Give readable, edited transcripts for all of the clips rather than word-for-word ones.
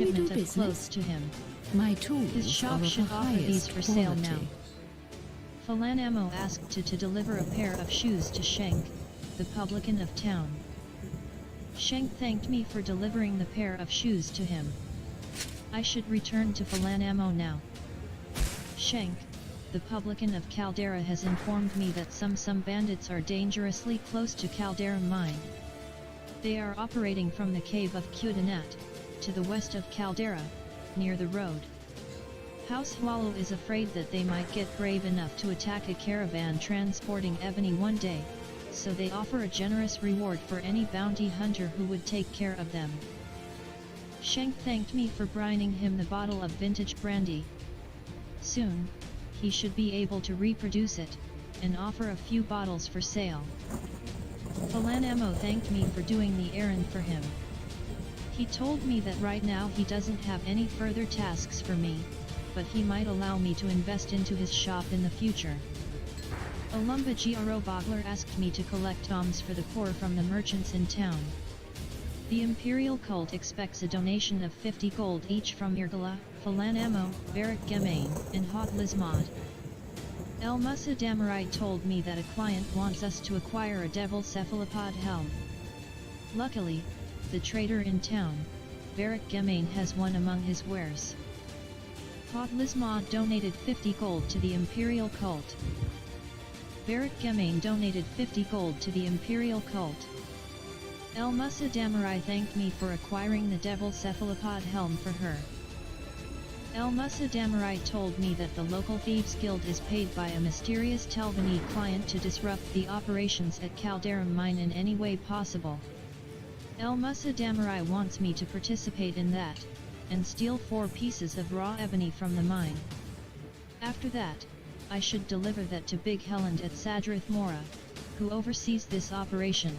shipment of clothes to him. My tools His shop are of should the offer these highest for quality. sale now. Falanamo asked to deliver a pair of shoes to Schenk, the publican of town. Schenk thanked me for delivering the pair of shoes to him. I should return to Falanamo now. Schenk, the publican of Caldera, has informed me that some bandits are dangerously close to Caldera mine. They are operating from the cave of Cudanat, to the west of Caldera, near the road. House Swallow is afraid that they might get brave enough to attack a caravan transporting ebony one day, so they offer a generous reward for any bounty hunter who would take care of them. Schenk thanked me for brining him the bottle of vintage brandy. Soon, he should be able to reproduce it, and offer a few bottles for sale. Falanamo thanked me for doing the errand for him. He told me that right now he doesn't have any further tasks for me, but he might allow me to invest into his shop in the future. Olumba Gro Bogler asked me to collect alms for the poor from the merchants in town. The Imperial Cult expects a donation of 50 gold each from Irgala, Falanamo, Varric Gemain, and Hod Lismod. El Musa Damarai told me that a client wants us to acquire a devil cephalopod helm. Luckily, the trader in town, Varric Gemain, has one among his wares. Hod Lismod donated 50 gold to the Imperial Cult. Varric Gemain donated 50 gold to the Imperial Cult. El Musa Damarai thanked me for acquiring the devil cephalopod helm for her. El Musa Damarai told me that the local Thieves Guild is paid by a mysterious Telvanni client to disrupt the operations at Caldera mine in any way possible. El Musa Damarai wants me to participate in that, and steal 4 pieces of raw ebony from the mine. After that, I should deliver that to Big Helen at Sadrith Mora, who oversees this operation.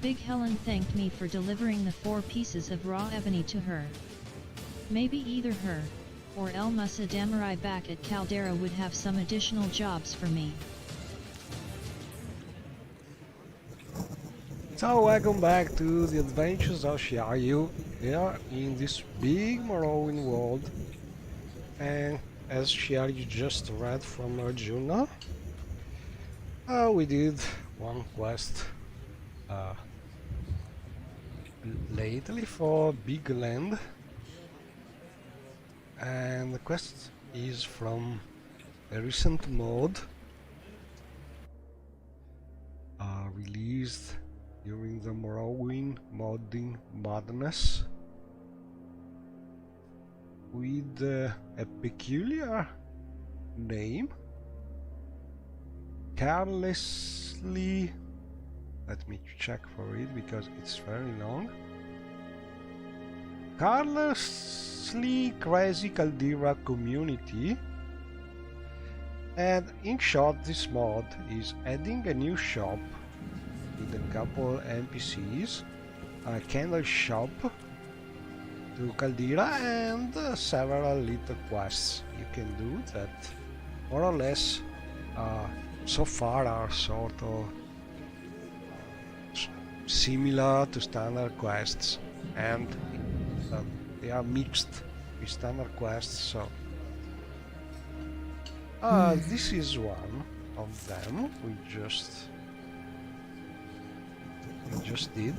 Big Helen thanked me for delivering the 4 pieces of raw ebony to her. Maybe either her, or El Musa Damarai back at Caldera would have some additional jobs for me. So welcome back to the adventures of Shiaryu here in this big Morrowind world. And as Shiaryu just read from her journal, we did one quest lately for Big Land, and the quest is from a recent mod released during the Morrowind modding madness, with a peculiar name, carelessly, let me check for it because it's very long, carelessly crazy Caldera community. And in short, this mod is adding a new shop with a couple NPCs, a candle shop to Caldera, and several little quests you can do that more or less so far are sort of similar to standard quests, and they are mixed with standard quests. So this is one of them we just did.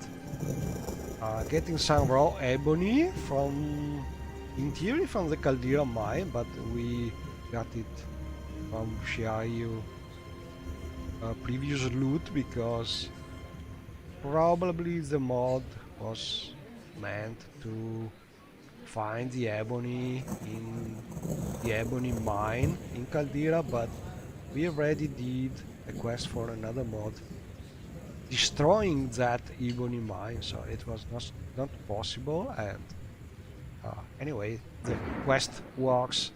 Getting some raw ebony from, in theory, from the Caldera mine, but we got it from Shiaryu previous loot because probably the mod was meant to find the ebony in the ebony mine in Caldera, but we already did a quest for another mod destroying that ebony mine, so it was not possible. And anyway, the quest works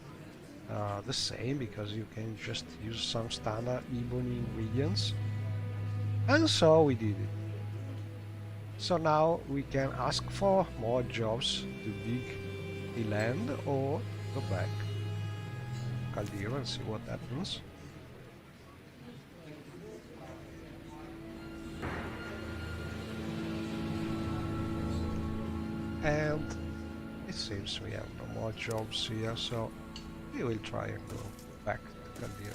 the same because you can just use some standard ebony ingredients, and so we did it. So now we can ask for more jobs to dig the land or go back Caldera and see what happens. And seems we have no more jobs here, so we will try and go back to Caldera.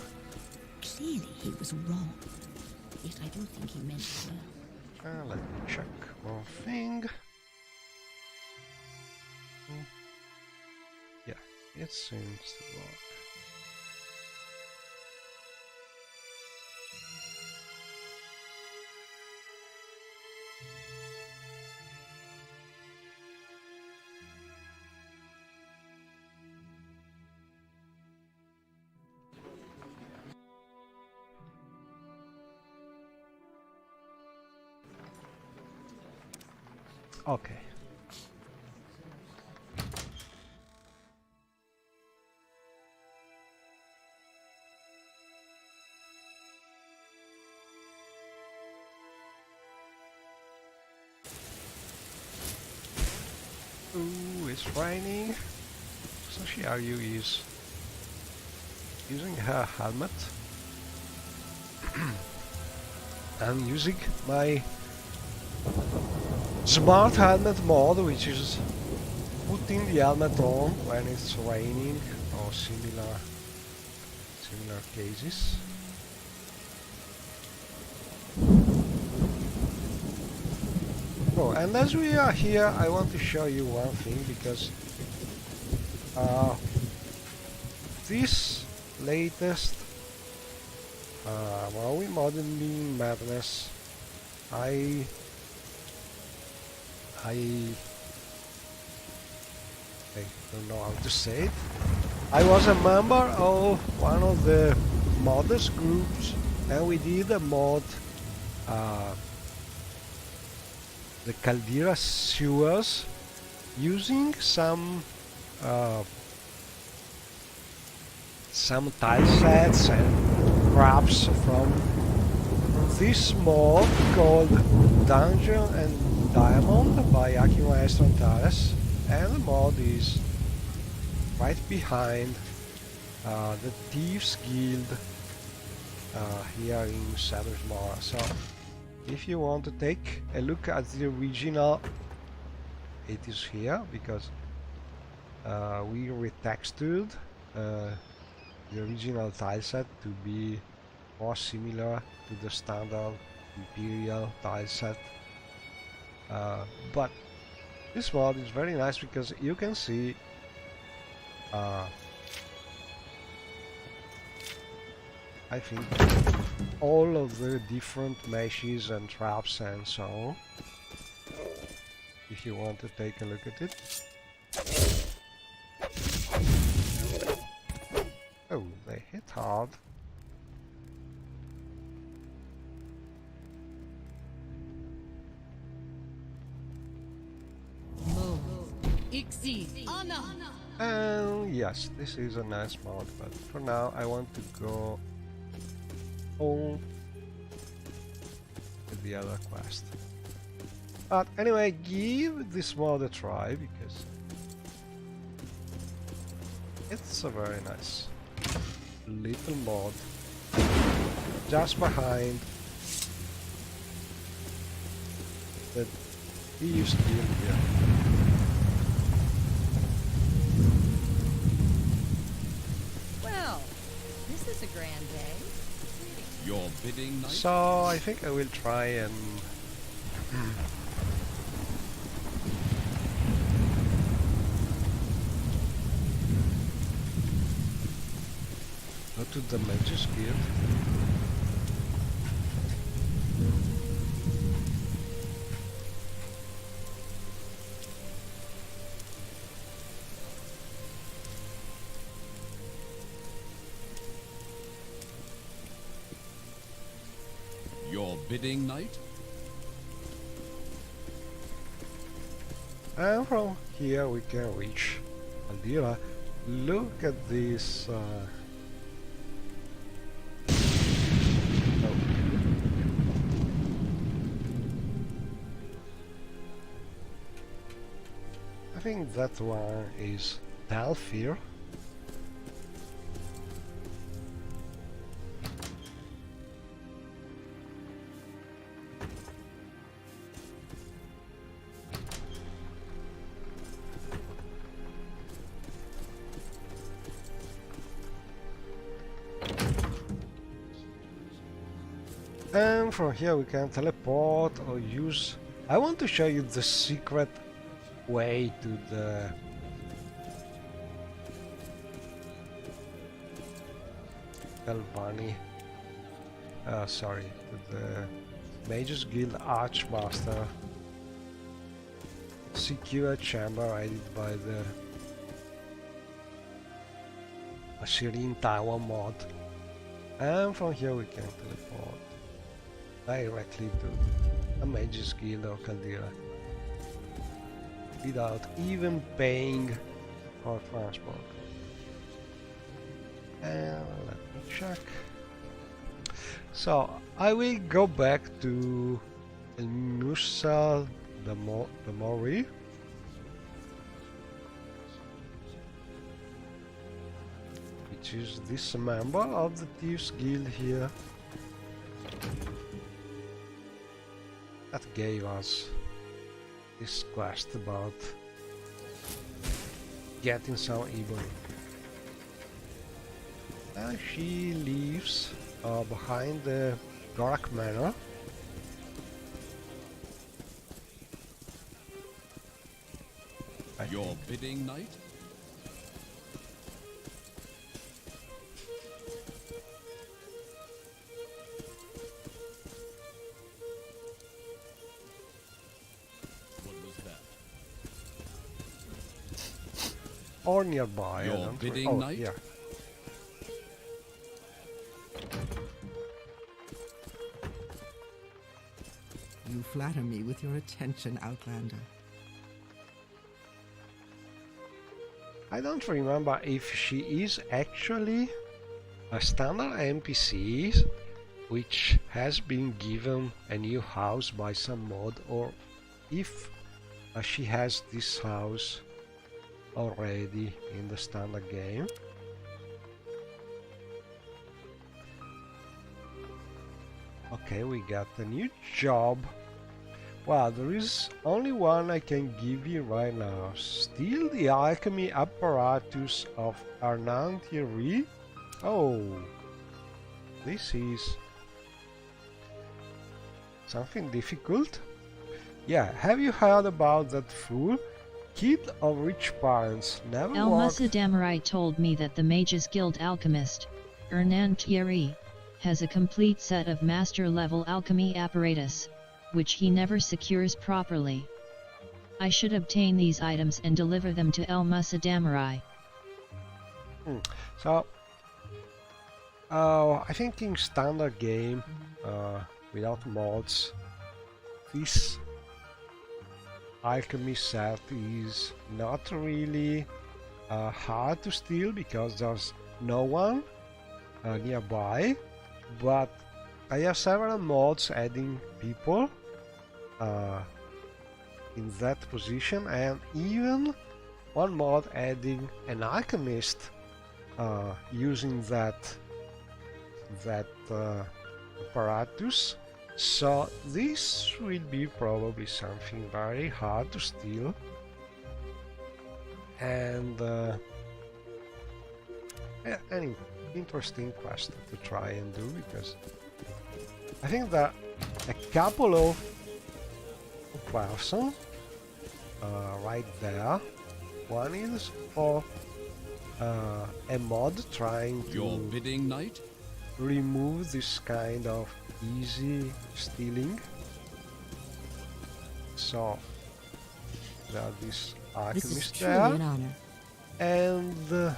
Clearly he was wrong. Yet I do think he meant well. Let me check one thing. Yeah, it seems to work. Okay. Ooh, it's raining. So Shiaryu is using her helmet. I'm using my smart helmet mod, which is putting the helmet on when it's raining or similar cases. Oh, and as we are here, I want to show you one thing, because this latest Morrowind Modern Madness, I don't know how to say it. I was a member of one of the modders groups, and we did a mod, the Caldera sewers, using some tile sets and traps from this mod called Dungeon and Diamond by Maestro and Tares, and the mod is right behind the Thieves Guild here in Sadler's Mora. So if you want to take a look at the original, it is here, because we retextured the original tileset to be more similar to the standard Imperial tileset. But this mod is very nice because you can see I think all of the different meshes and traps and so on, if you want to take a look at it. Oh, they hit hard. And yes, this is a nice mod, but for now I want to go home with the other quest. But anyway, give this mod a try, because it's a very nice little mod just behind the Thieves Guild here. Well, this is a grand day. Your bidding, knight? So I think I will try and go to the Mage's Guild. Your bidding, knight? And from here we can reach Caldera. Look at this I think that one is Dalfir. And from here we can teleport or use... I want to show you the secret way to the... Galvani. Sorry, to the Mages Guild Archmaster secure chamber aided by the Assyrian Tower mod. And from here we can teleport directly to a Mages Guild or Caldera without even paying for transport. And let me check. So I will go back to El Musa de Mori. Which is this member of the Thieves Guild here that gave us this quest about getting some ebony. And she lives behind the Gorak Manor. Your bidding, knight? What was that? Or nearby. I Your don't bidding, oh, knight? yeah. You flatter me with your attention, Outlander. I don't remember if she is actually a standard NPC which has been given a new house by some mod, or if she has this house already in the standard game. Okay, we got a new job. Wow, there is only one I can give you right now. Steal the alchemy apparatus of Arnan Thierry? Oh, this is something difficult. Yeah, have you heard about that fool? Kid of rich parents, never El walked... Musadamarai told me that the Mages Guild alchemist, Hernan Thierry, has a complete set of master-level alchemy apparatus, which he never secures properly. I should obtain these items and deliver them to El Musadamarai. So, I think in standard game, without mods, this alchemy set is not really hard to steal because there's no one nearby, but I have several mods adding people in that position, and even one mod adding an alchemist using that apparatus. So this will be probably something very hard to steal, and an interesting quest to try and do, because I think that a couple of person right there. One is for a mod trying Your to bidding, knight? remove this kind of easy stealing. So there are these This is alchemists truly there, an honor. and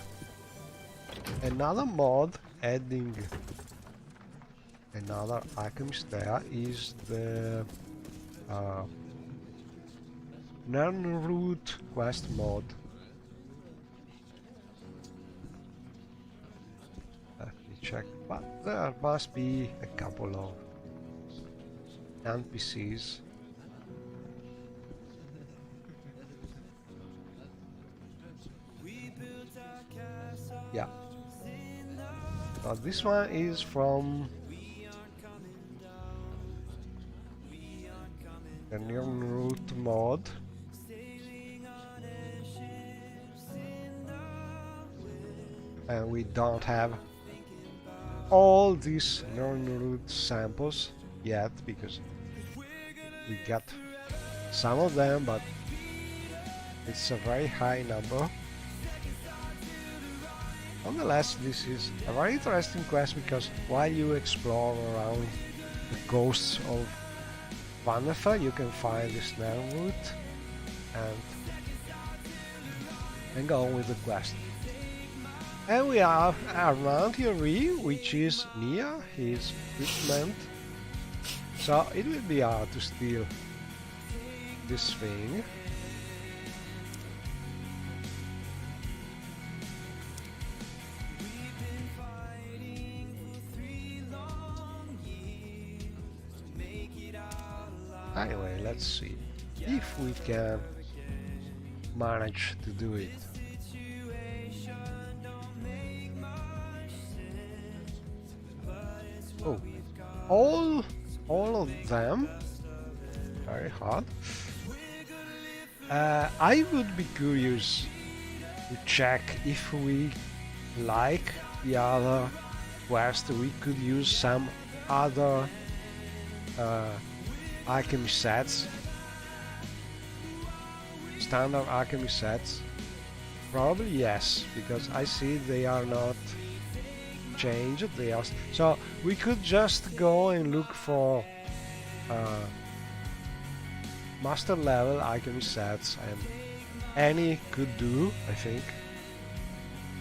another mod adding another alchemist there is the Nernroot quest mod. Let me check, but there must be a couple of NPCs. Yeah. So this one is from the Nernroot mod. And we don't have all these Nernroot samples yet because we got some of them, but it's a very high number. Nonetheless, this is a very interesting quest because while you explore around the coasts of Vannefer, you can find this route and go on with the quest. And we have around here, which is near his equipment, so it will be hard to steal this thing. Anyway, let's see if we can manage to do it. Oh, all of them, very hard. I would be curious to check if we like the other quest, we could use some other alchemy sets, standard alchemy sets. Probably yes, because I see they are not changed. They are so we could just go and look for master level alchemy sets, and any could do, I think.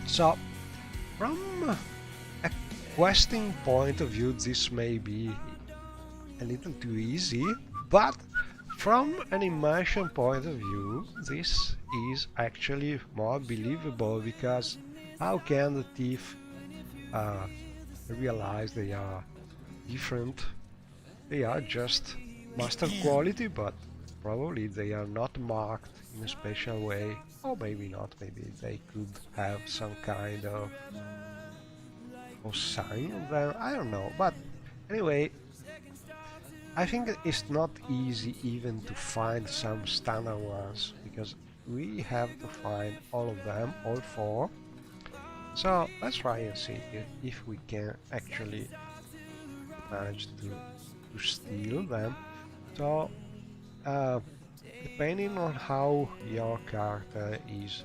So from a questing point of view, this may be a little too easy, but from an immersion point of view, this is actually more believable, because how can the thief realize they are different? They are just master quality, but probably they are not marked in a special way, or maybe not, maybe they could have some kind of sign on them, I don't know. But anyway, I think it's not easy even to find some standard ones, because we have to find all of them, all four. So let's try and see if we can actually manage to steal them. So depending on how your character is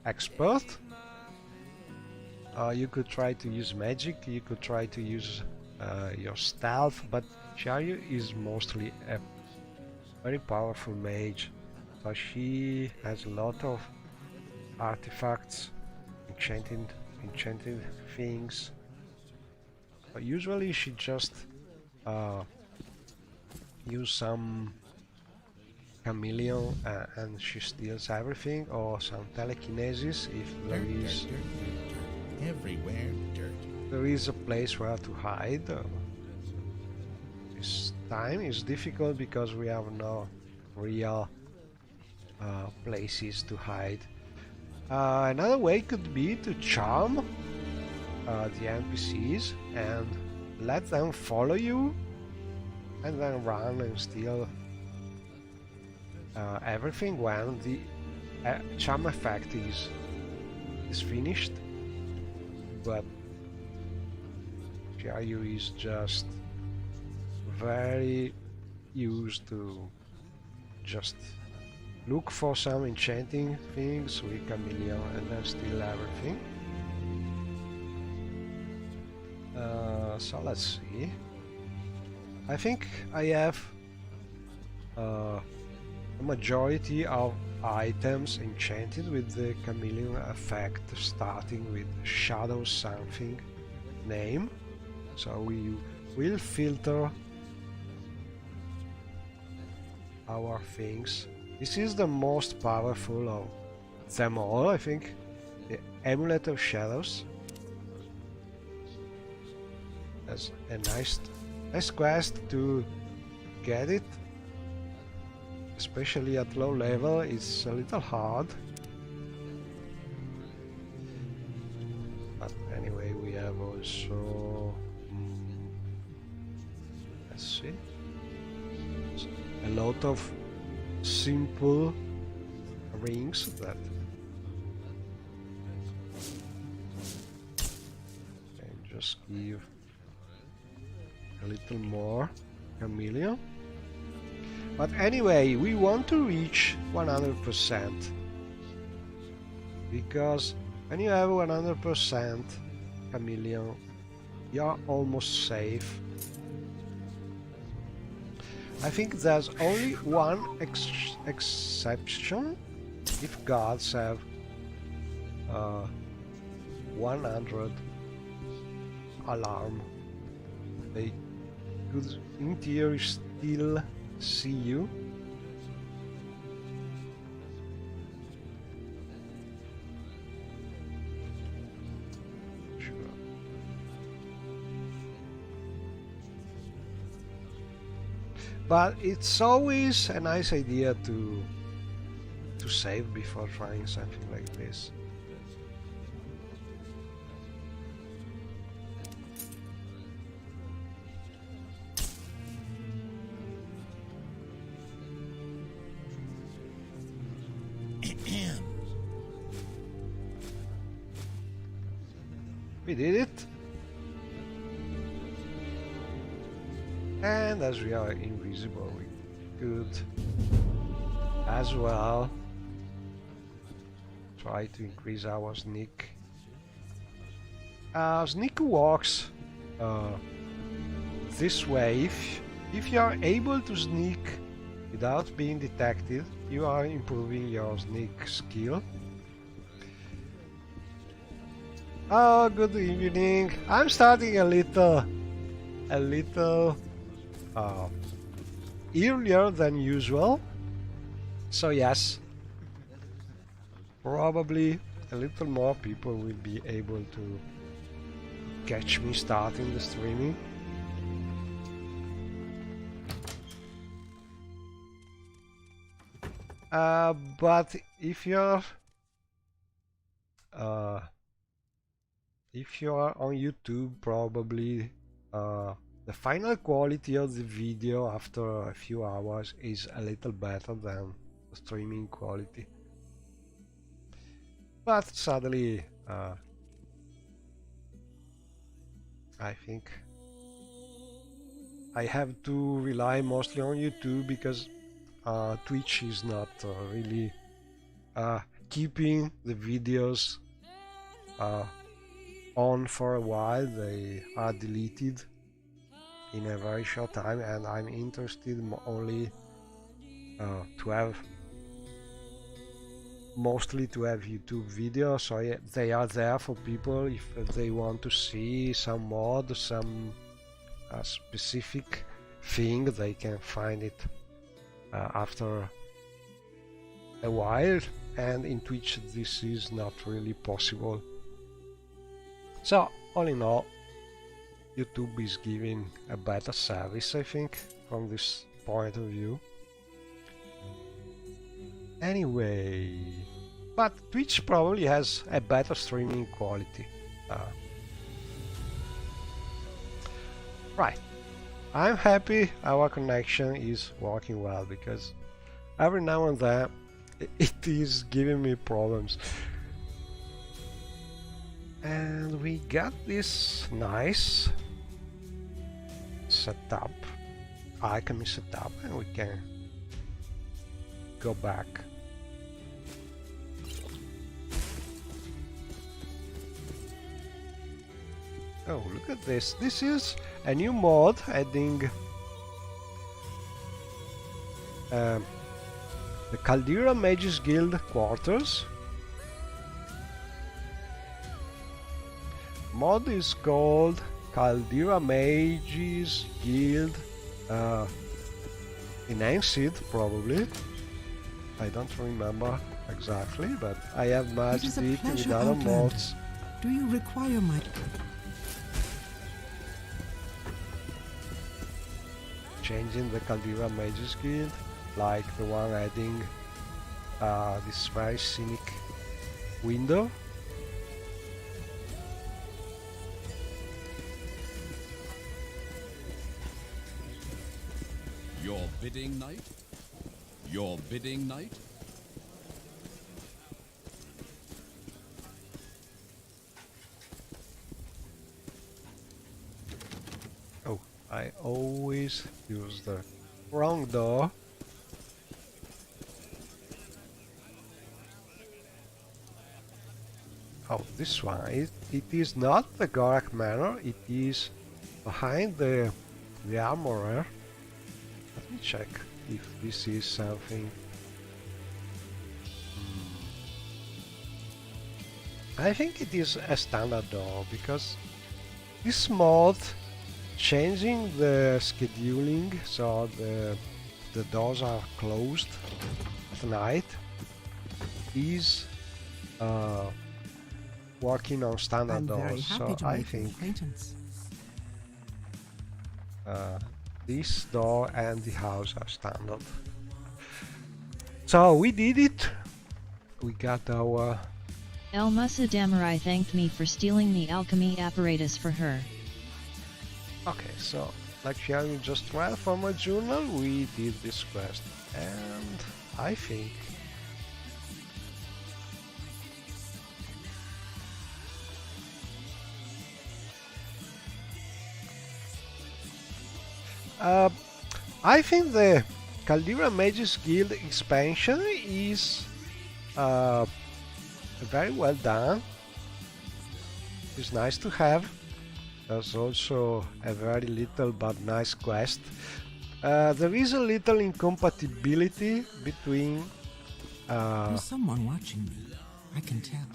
expert, you could try to use magic, you could try to use your stealth, but Xiaoyu is mostly a very powerful mage, so she has a lot of artifacts, enchanted things. But usually she just use some chameleon and she steals everything, or some telekinesis if there is everywhere dirt. There is a place where to hide. This time is difficult because we have no real places to hide. Another way could be to charm the NPCs and let them follow you, and then run and steal everything when the charm effect is finished. But Xiaoyu is just very used to just look for some enchanting things with chameleon and then steal everything. So let's see. I think I have a majority of items enchanted with the chameleon effect, starting with shadow something name. So we will filter our things. This is the most powerful of them all, I think. The Amulet of Shadows. That's a nice quest to get it. Especially at low level, it's a little hard. But anyway, we have also... let's see. A lot of simple rings that can just give a little more chameleon. But anyway, we want to reach 100%, because when you have 100% chameleon, you are almost safe. I think there's only one exception: if gods have 100 alarm, they could in theory still see you. Sure. But it's always a nice idea to save before trying something like this. We did it. And as we are invisible, we could as well try to increase our sneak. Sneak walks this way. If you are able to sneak without being detected, you are improving your sneak skill. Oh, good evening. I'm starting a little earlier than usual. So yes, probably a little more people will be able to catch me starting the streaming. But if you're on YouTube, probably the final quality of the video after a few hours is a little better than the streaming quality. But sadly, I think I have to rely mostly on YouTube, because Twitch is not really keeping the videos on for a while. They are deleted in a very short time, and I'm interested only to have YouTube videos, so they are there for people if they want to see some mod, some specific thing. They can find it after a while, and in Twitch this is not really possible. So all in all, YouTube is giving a better service, I think, from this point of view. Anyway, but Twitch probably has a better streaming quality. Right, I'm happy our connection is working well, because every now and then it is giving me problems. And we got this nice setup, alchemy setup, and we can go back. Oh, look at this. This is a new mod adding the Caldera Mages Guild quarters. Mod is called Caldera Mages Guild Enhanced, probably. I don't remember exactly, but I have merged it with other mods. Do you require my... Changing the Caldera Mages Guild, like the one adding this very scenic window. Your bidding, knight? Your bidding, knight? Oh, I always use the wrong door. Oh, this one. It is not the Gorak Manor. It is behind the armorer. Let me check if this is something. I think it is a standard door because this mod changing the scheduling so the doors are closed at night is working on standard I'm very doors. happy So to I make your think acquaintance. this door and the house are standard. So we did it. We got our. El Musa Damarai thanked me for stealing the alchemy apparatus for her. Okay, so like you just read from my journal, we did this quest, and I think the Caldera Mages Guild expansion is very well done. It's nice to have. There's also a very little but nice quest. There is a little incompatibility between There's someone watching me. I can tell.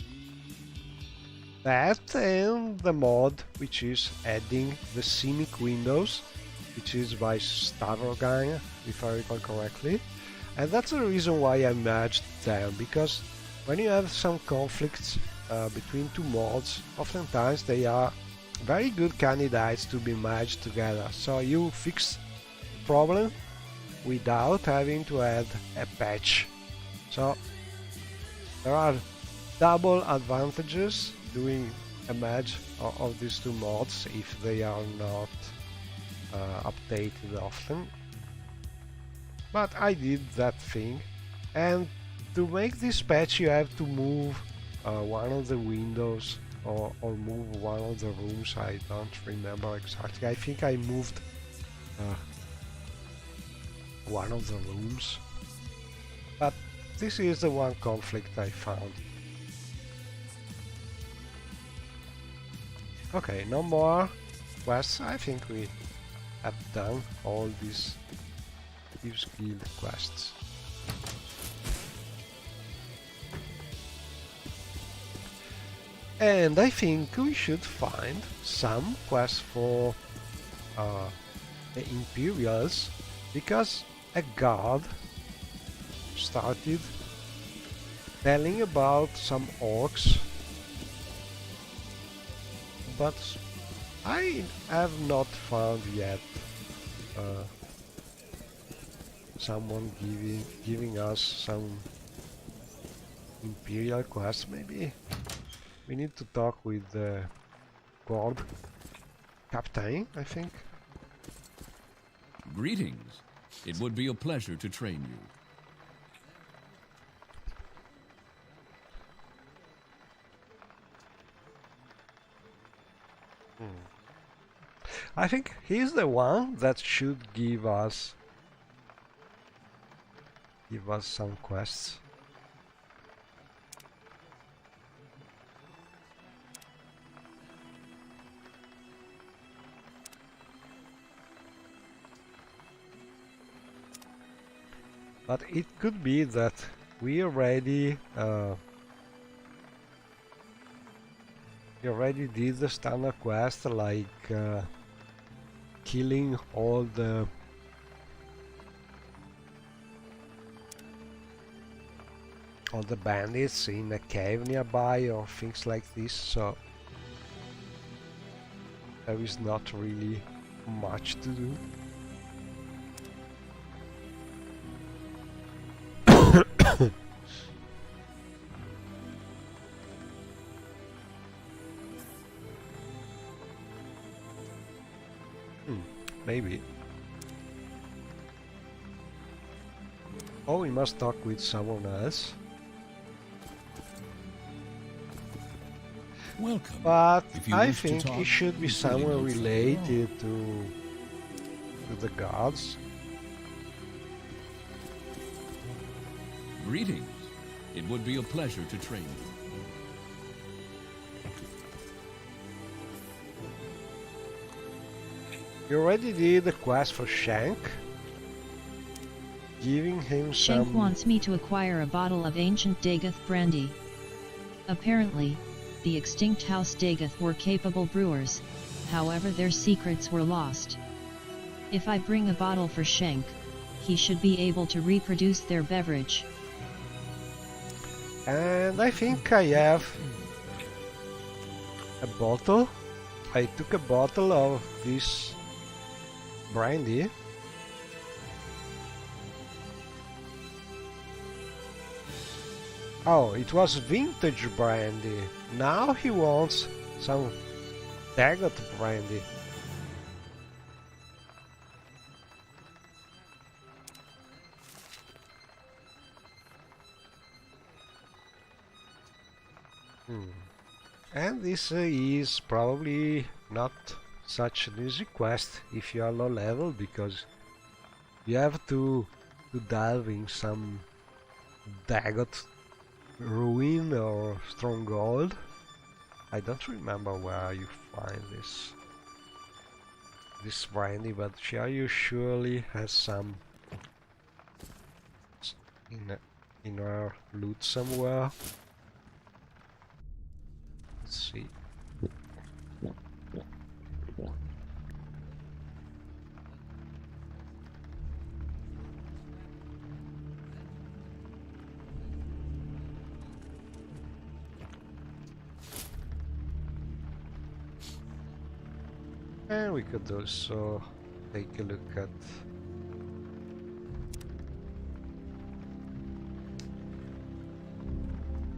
that and the mod, which is adding the scenic windows, which is by Stavrogan, if I recall correctly. And that's the reason why I merged them, because when you have some conflicts between two mods, oftentimes they are very good candidates to be merged together. So you fix the problem without having to add a patch. So there are double advantages doing a merge of these two mods if they are not updated often. But I did that thing, and to make this patch you have to move one of the windows or move one of the rooms. I don't remember exactly. I think I moved one of the rooms, but this is the one conflict I found. Okay, no more quests. I think we have done all these Thieves Guild quests. And I think we should find some quests for the Imperials, because a guard started telling about some orcs, but I have not found yet someone giving us some Imperial quests. Maybe we need to talk with the guard captain, I think. Greetings. It would be a pleasure to train you. I think he's the one that should give us some quests. But it could be that we already did the standard quest, like killing all the bandits in a cave nearby or things like this, so there is not really much to do. Maybe. Oh, we must talk with someone else. Welcome. But If you I wish to think talk, it should be you clearly someone know something wrong. related to with the guards. Greetings. It would be a pleasure to train you. You already did the quest for Shank, giving him Shank some... wants me to acquire a bottle of ancient Dagoth brandy. Apparently, the extinct House Dagoth were capable brewers, however their secrets were lost. If I bring a bottle for Shank, he should be able to reproduce their beverage. And I think I have a bottle. I took a bottle of this brandy. Oh, it was vintage brandy. Now he wants some Dagoth brandy. And this is probably not such an easy quest if you are low level, because you have to delve in some Dagoth ruin or stronghold. I don't remember where you find this brandy, but you surely has some in our loot somewhere. Let's see. And we could also take a look at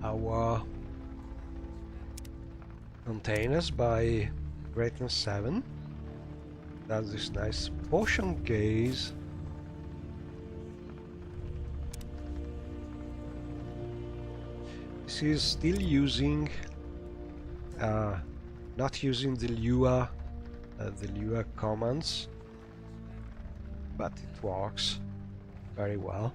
our containers by greatness 7. That's this nice potion case. This is still using not using the Lua commands, but it works very well.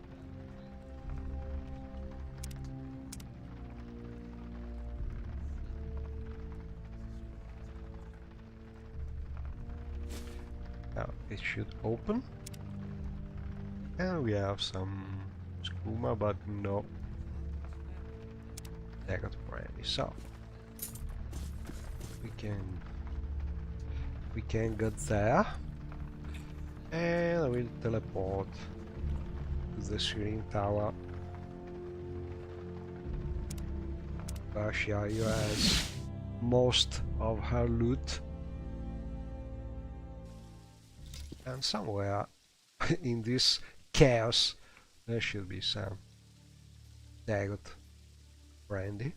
Now it should open, and we have some skooma, but no Dagoth brandy. So we can get there, and I will teleport to the Shireen Tower, where Shiayu has most of her loot. And somewhere in this chaos there should be some Dagoth brandy.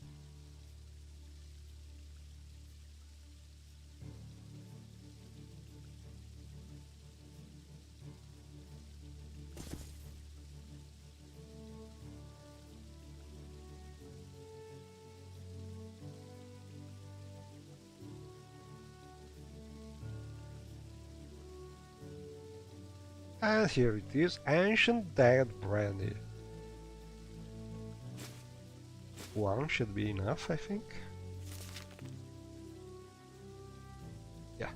And here it is, ancient Dagoth brandy. One should be enough, I think. Yeah.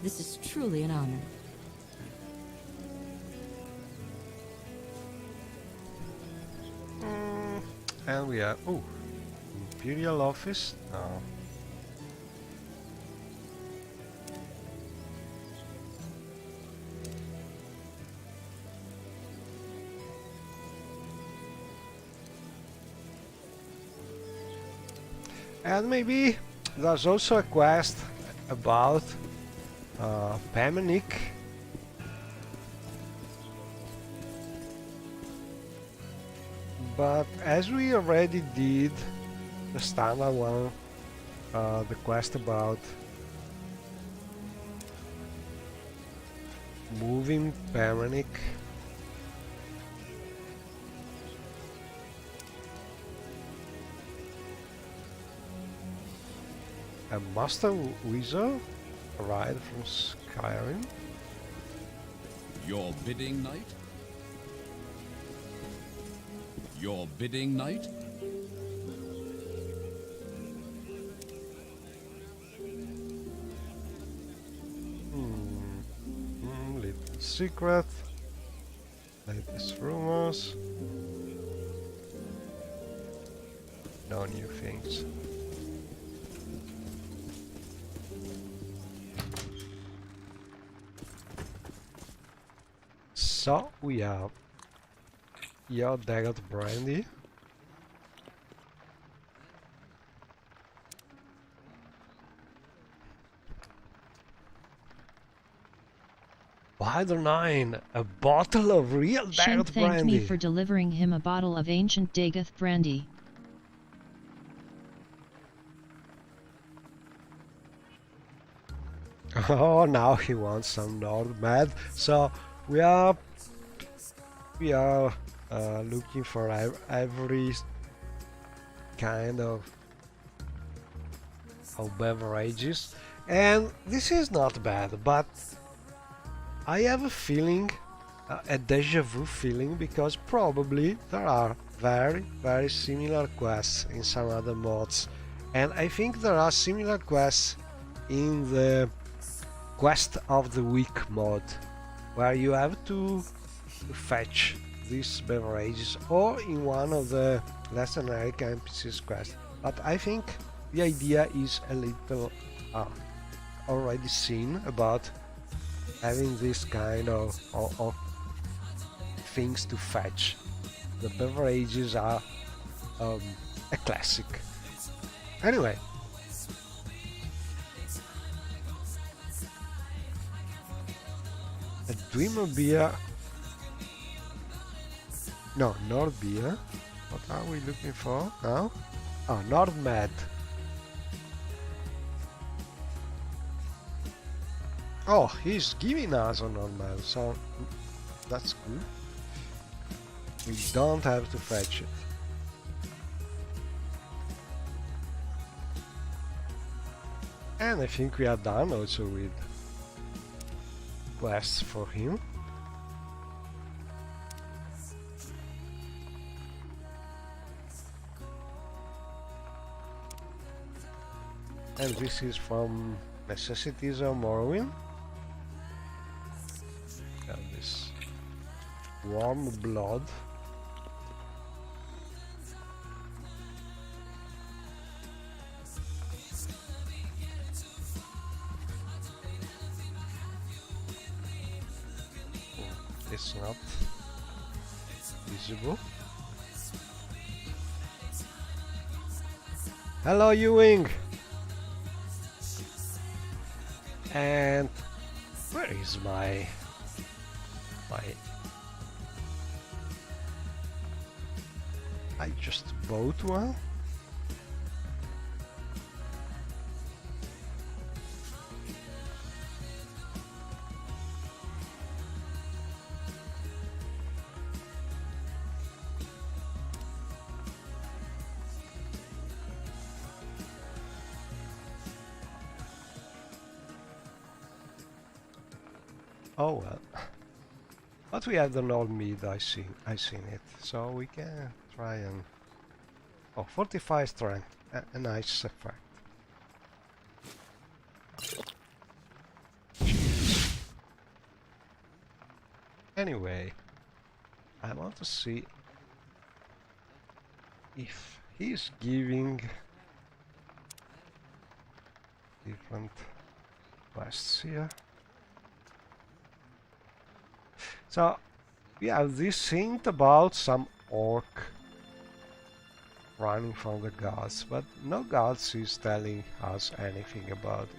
This is truly an honor. And we have Imperial office. No. And maybe there's also a quest about Pemenic. But as we already did the standard one, the quest about moving Pemenic, a master wizard arrived from Skyrim. Your bidding, knight? Your bidding, knight? Little secret, latest rumors, no new things. So we have your daggered brandy. Wider 9, a bottle of real Shank daggered thanked brandy. me for delivering him a bottle of ancient Dagoth brandy. Oh, now he wants some Nord Med. So we are looking for every kind of beverages, and this is not bad, but I have a feeling, a deja vu feeling, because probably there are very similar quests in some other mods, and I think there are similar quests in the Quest of the Week mod, where you have to fetch these beverages, or in one of the less generic NPCs quest. But I think the idea is a little already seen about having this kind of things to fetch. The beverages are a classic. Anyway, a Dreamer beer. No, Nord beer. What are we looking for now? Oh, Nord Med. Oh, he's giving us a Nord Med, so that's good. We don't have to fetch it. And I think we are done also with quests for him. And this is from Necessities of Morrowind. And this warm blood. It's not visible. Hello, Ewing! And where is my I just bought one. Oh well. But we have the Nord Mead, I seen it. So we can try and... Oh, 45 strength. A nice effect. Jeez. Anyway, I want to see if he's giving different quests here. So we have this hint about some orc running from the gods, but no gods is telling us anything about it.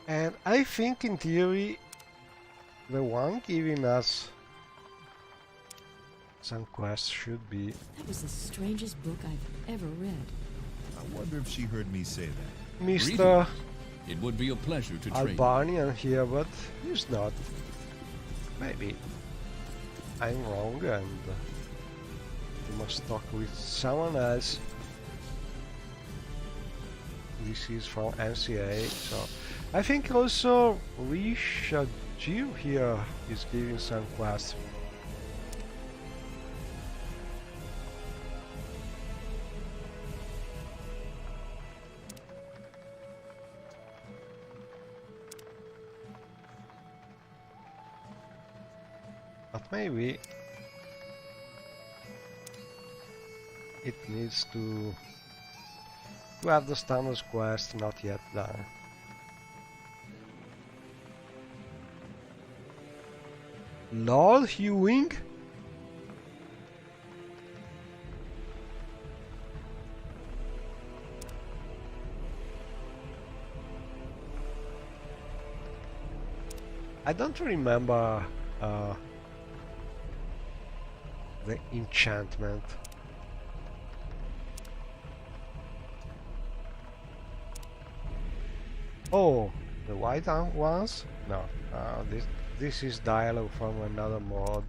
And I think in theory the one giving us some quests should be... That was the strangest book I've ever read. I wonder if she heard me say that. Mr. It would be a pleasure to train. Albanian here, but he's not. Maybe I'm wrong and you must talk with someone else. This is from NCA, so I think also Rishajir here is giving some quests. But maybe it needs to have the standard quest not yet done. Lord Hewing? I don't remember the enchantment. Oh, the white ones? No, this is dialogue from another mod.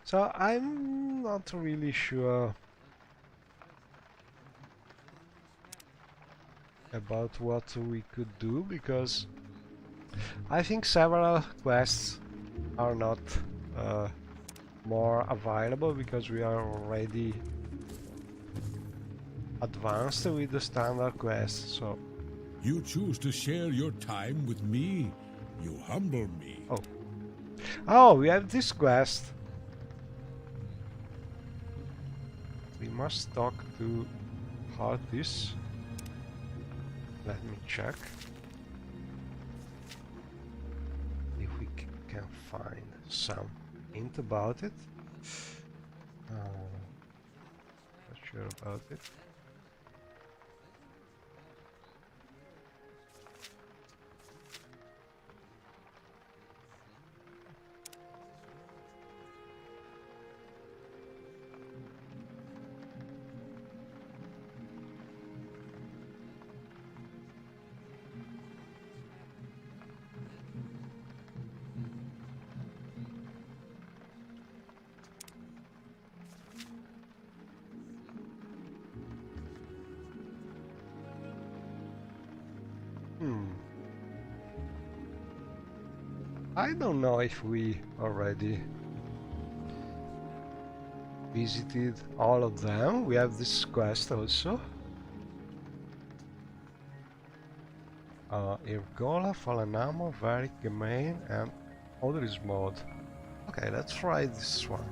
So I'm not really sure about what we could do, because I think several quests are not more available because we are already advanced with the standard quests. So You choose to share your time with me. You humble me. oh, we have this quest. We must talk to Hartis. Let me check if we can find some hint about it. Not sure about it. I don't know if we already visited all of them. We have this quest also. Irgola, Falanamo, Varic, Gemain, and Others mod. Okay, let's try this one.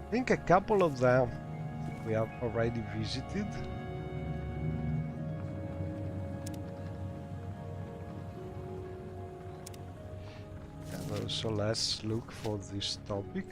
I think a couple of them we have already visited. So let's look for this topic.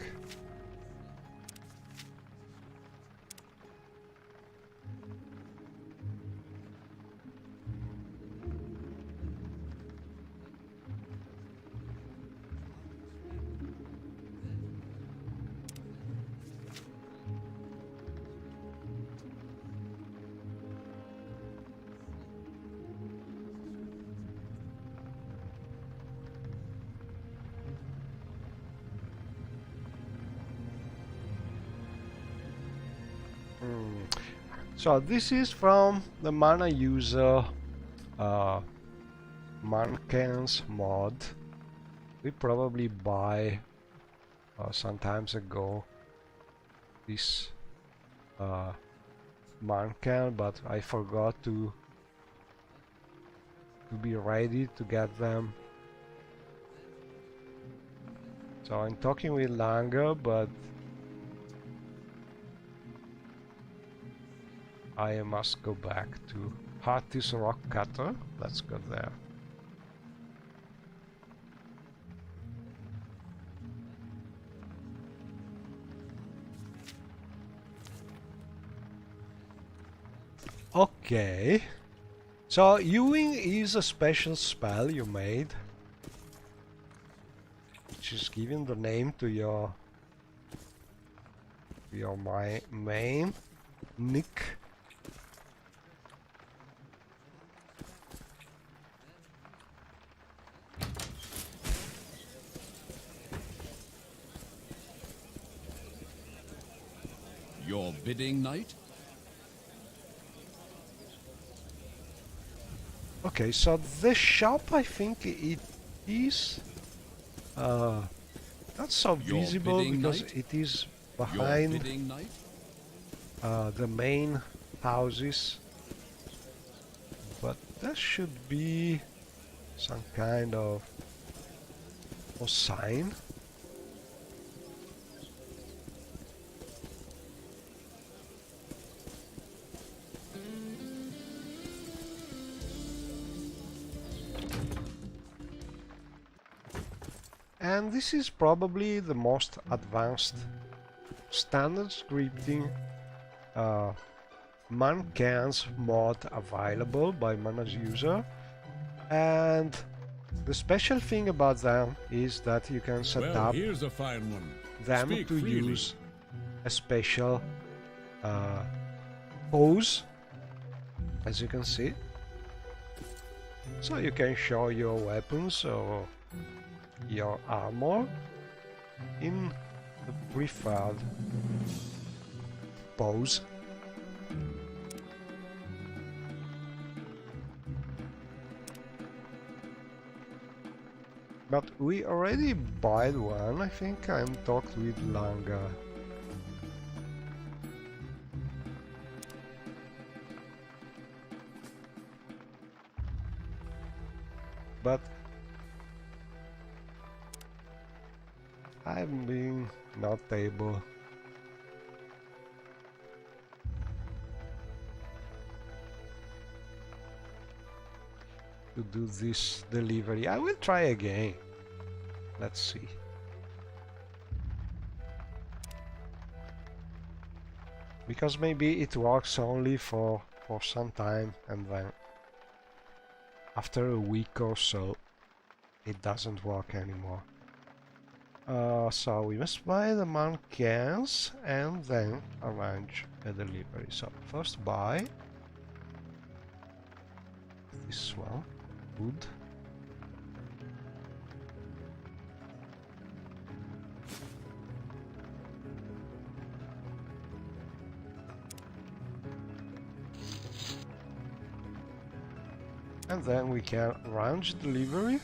So this is from the mana user Mankens mod. We probably buy some times ago this Manken, but I forgot to be ready to get them. So I'm talking with Langer, but I must go back to Hartis Rock Cutter. Let's go there. Okay. So Ewing is a special spell you made, which is giving the name to your main nick. Your bidding, knight? Okay, so the shop, I think it is not so Your visible bidding, because knight? it is Your behind bidding, knight? the main houses, but there should be some kind of sign. And this is probably the most advanced standard scripting man-cans mod available by managed user, and the special thing about them is that you can set Well, up here's a fine one. them Speak to freely. use a special pose, as you can see, so you can show your weapons or your armor in the preferred pose. But we already bought one, I think, and talked with Langa. But I'm being not able to do this delivery. I will try again. Let's see. Because maybe it works only for some time, and then after a week or so it doesn't work anymore. So we must buy the man-cans and then arrange a delivery. So first buy this one, wood. And then we can arrange delivery.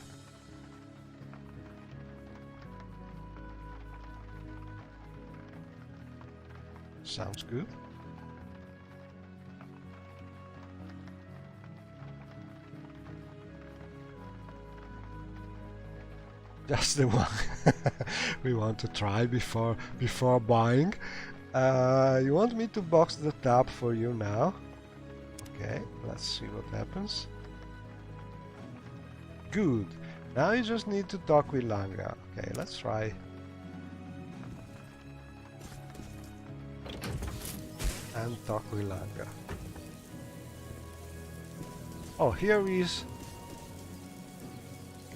Sounds good. That's the one we want to try before buying. You want me to box the tab for you now? Okay, let's see what happens. Good. Now you just need to talk with Langa. Okay, let's try. And talk with Langa. Oh, here is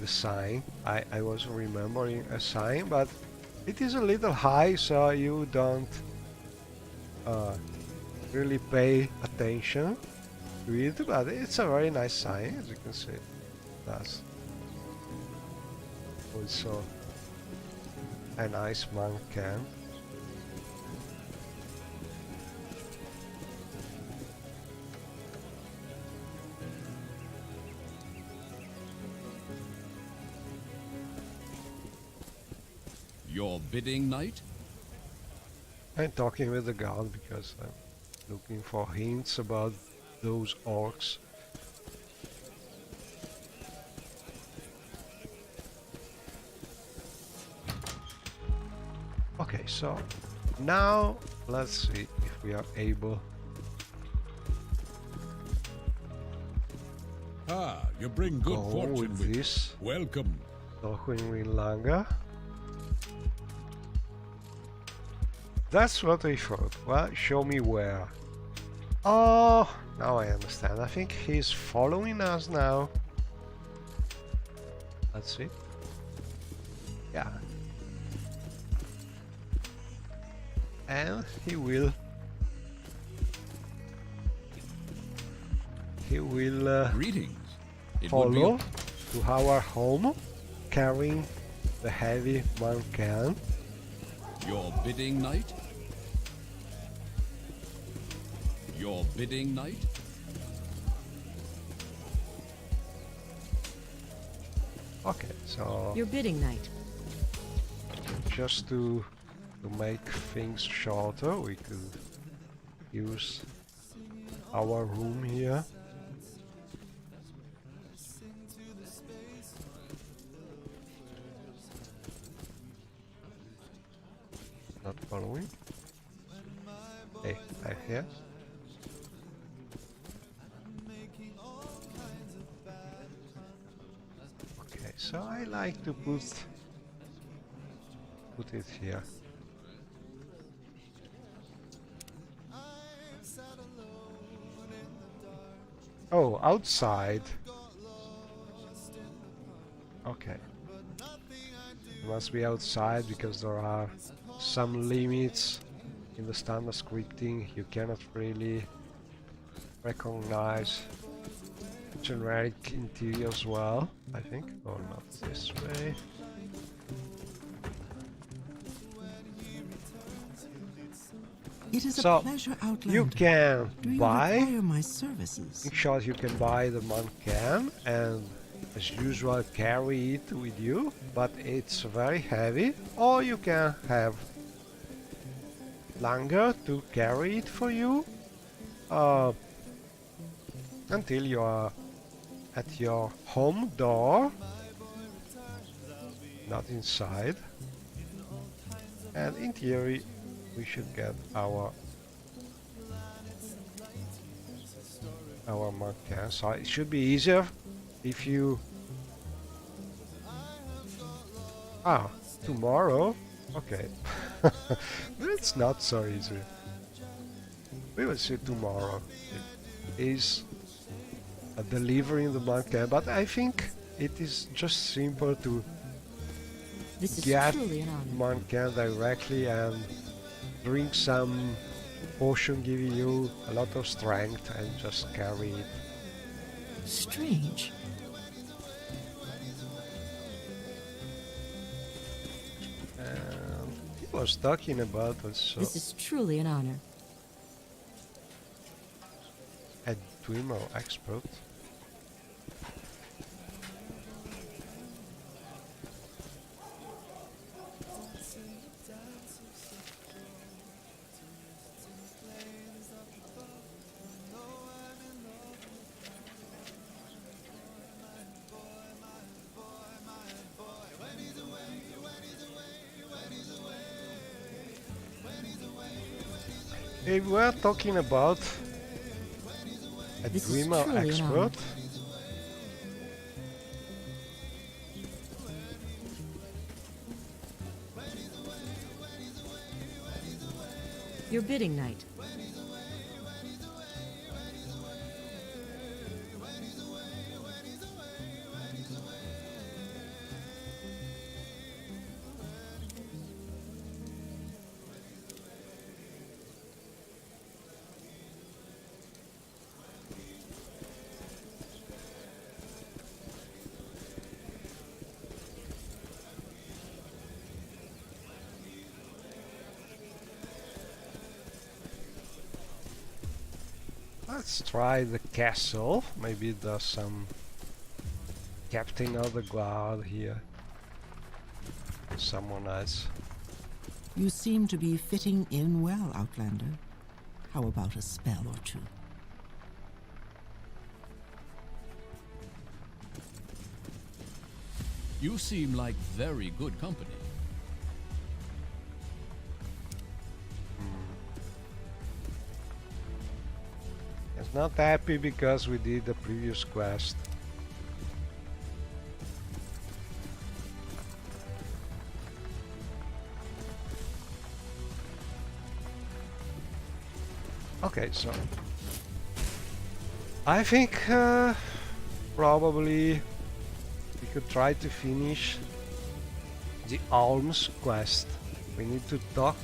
the sign. I was remembering a sign, but it is a little high, so you don't really pay attention to it, but it's a very nice sign, as you can see. That's also a nice man-can. Your bidding, knight? I'm talking with the guard because I'm looking for hints about those orcs. Okay, so now let's see if we are able. Ah, you bring good Go fortune with with you. this. Welcome. Talking with Langa. That's what I thought. Well, show me where. Oh, now I understand. I think he's following us now. Let's see. Yeah. And he will Greetings. It would be follow to our home, carrying the heavy man can. your bidding, knight. Your bidding, knight. Okay, so Your bidding, knight. just to make things shorter, we could use our room here. Not following. Hey, I'm here. Okay, so I like to put it here. Oh, outside. Okay. It must be outside because there are some limits in the standard scripting. You cannot really recognize generic interiors well, I think. Or not this way. It is So, a pleasure, Outlander. you can Do you buy. require my services? In short, you can buy the man can and as usual carry it with you, but it's very heavy, or you can have Langer to carry it for you until you are at your home door, not inside. And in theory we should get our man can, so it should be easier if you tomorrow. Okay. It's not so easy. We will see tomorrow. It is delivering the man can, but I think it is just simple to This is get truly an honor. man can directly and drink some potion giving you a lot of strength and just carry it. Strange. And he was talking about also This is truly an honor. a dreamer expert. We were talking about a This is dreamer truly an expert. honor. Your bidding, knight. Let's try the castle. Maybe there's some captain of the guard here. Someone else. You seem to be fitting in well, Outlander. How about a spell or two? You seem like very good company. It's not happy because we did the previous quest. Okay, so I think probably we could try to finish the alms quest. We need to talk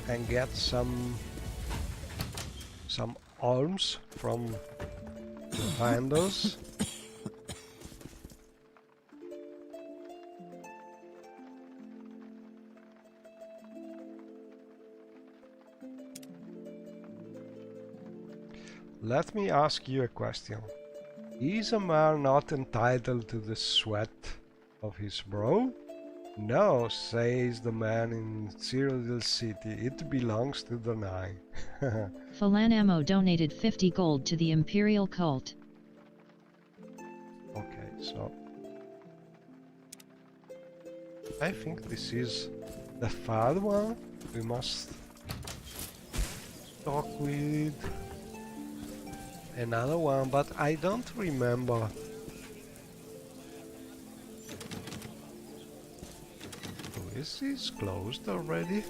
and get some alms from the vandals. Let me ask you a question. Is a man not entitled to the sweat of his brow? No, says the man in Cyrodiil City, it belongs to the Nine. Falanamo donated 50 gold to the Imperial cult. Okay, so I think this is the third one. We must talk with another one, but I don't remember. This is closed already.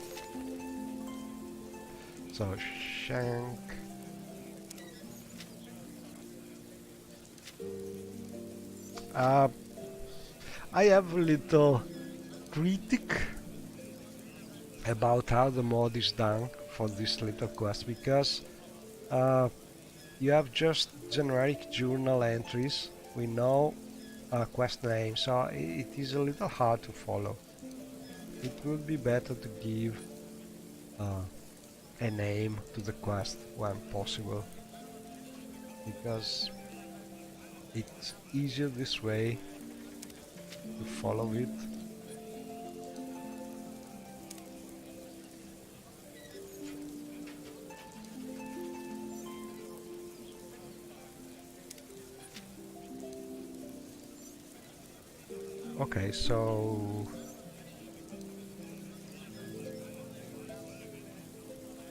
So Shank. I have a little critic about how the mod is done for this little quest, because you have just generic journal entries. We know quest name, so it is a little hard to follow. It would be better to give a name to the quest when possible, because it's easier this way to follow it. Okay, so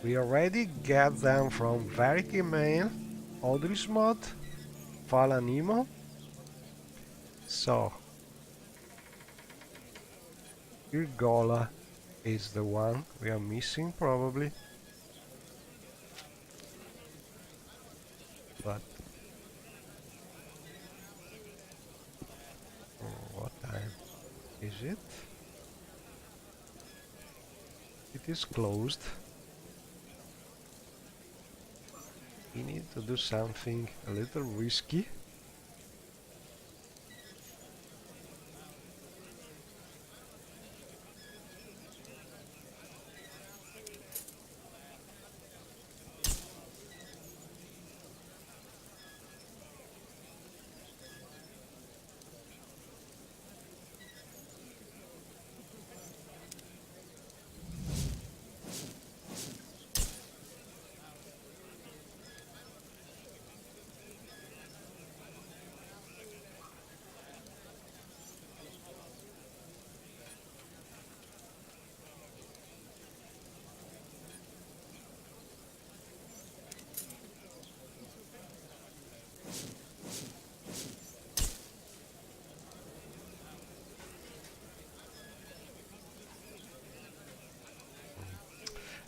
we already get them from Verity Main, Audrey's mod, Falanimo. So Irgola is the one we are missing probably. But what time is it? It is closed. We need to do something a little risky.